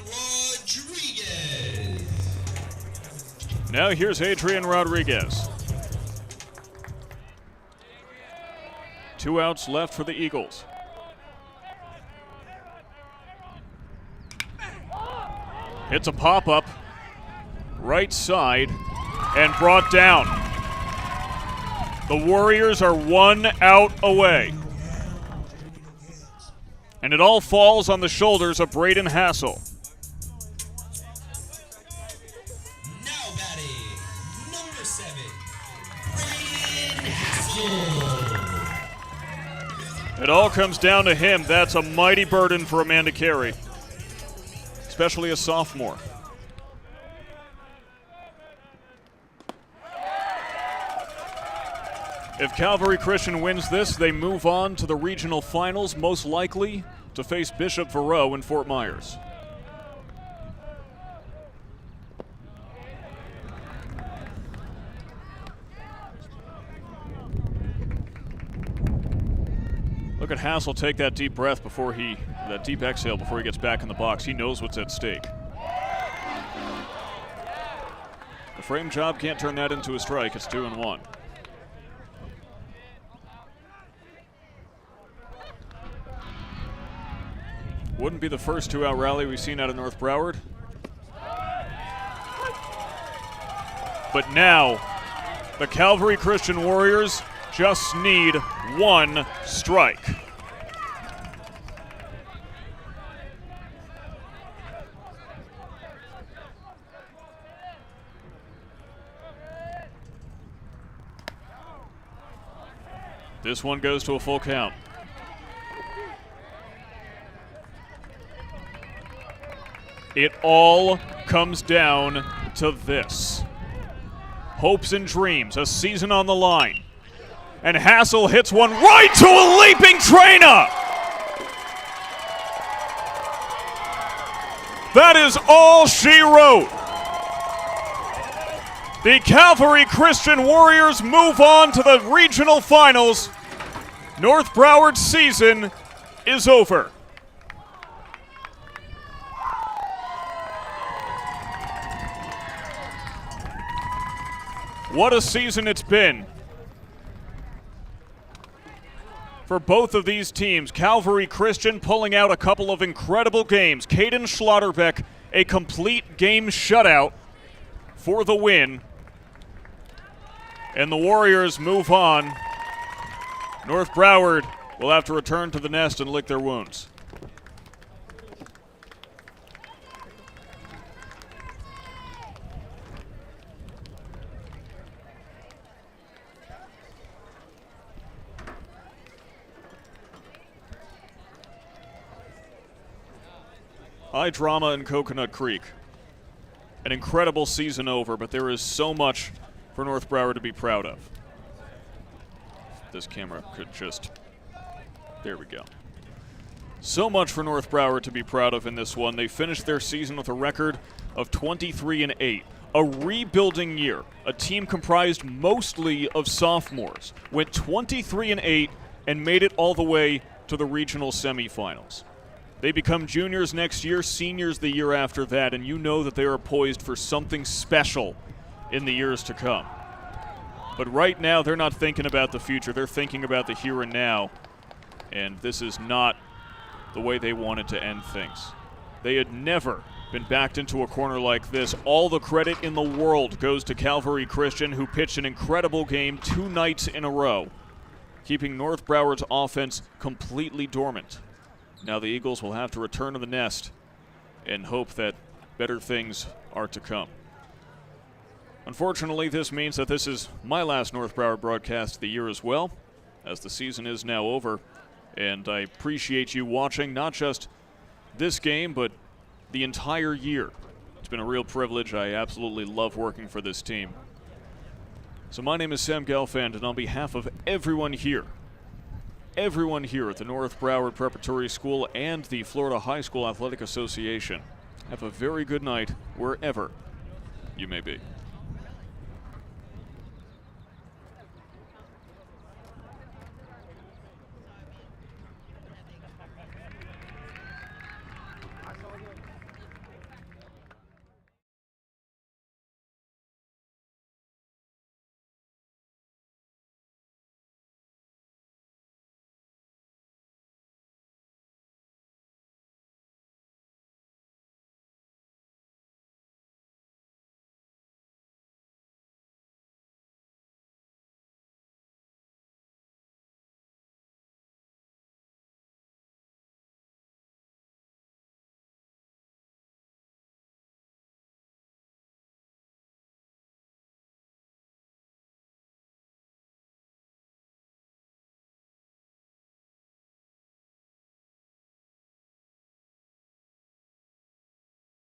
Rodriguez. Now here's Adrian Rodriguez. 2 outs left for the Eagles. Hits a pop-up, right side, and brought down. The Warriors are 1 out away. And it all falls on the shoulders of Braden Hassel. Now batting, number 7, Braden Hassel. It all comes down to him. That's a mighty burden for a man to carry, especially a sophomore. If Calvary Christian wins this, they move on to the regional finals, most likely to face Bishop Verot in Fort Myers. Look at Hassel take that deep breath before he that deep exhale before he gets back in the box. He knows what's at stake. The frame job can't turn that into a strike. It's 2-1. Wouldn't be the first two-out rally we've seen out of North Broward. But now, the Calvary Christian Warriors just need one strike. This one goes to a full count. It all comes down to this. Hopes and dreams, a season on the line. And Hassel hits one right to a leaping trainer! That is all she wrote. The Calvary Christian Warriors move on to the regional finals. North Broward's season is over. What a season it's been for both of these teams. Calvary Christian pulling out a couple of incredible games. Caden Schlotterbeck, a complete game shutout for the win. And the Warriors move on. North Broward will have to return to the nest and lick their wounds. High drama in Coconut Creek. An incredible season over, but there is so much for North Broward to be proud of. This camera could just... There we go. So much for North Broward to be proud of in this one. They finished their season with a record of 23-8. A rebuilding year. A team comprised mostly of sophomores. Went 23-8 and made it all the way to the regional semifinals. They become juniors next year, seniors the year after that, and you know that they are poised for something special in the years to come. But right now, they're not thinking about the future. They're thinking about the here and now, and this is not the way they wanted to end things. They had never been backed into a corner like this. All the credit in the world goes to Calvary Christian, who pitched an incredible game 2 nights in a row, keeping North Broward's offense completely dormant. Now the Eagles will have to return to the nest and hope that better things are to come. Unfortunately, this means that this is my last North Broward broadcast of the year as well, as the season is now over. And I appreciate you watching not just this game, but the entire year. It's been a real privilege. I absolutely love working for this team. So my name is Sam Gelfand, and on behalf of everyone here at the North Broward Preparatory School and the Florida High School Athletic Association, have a very good night wherever you may be.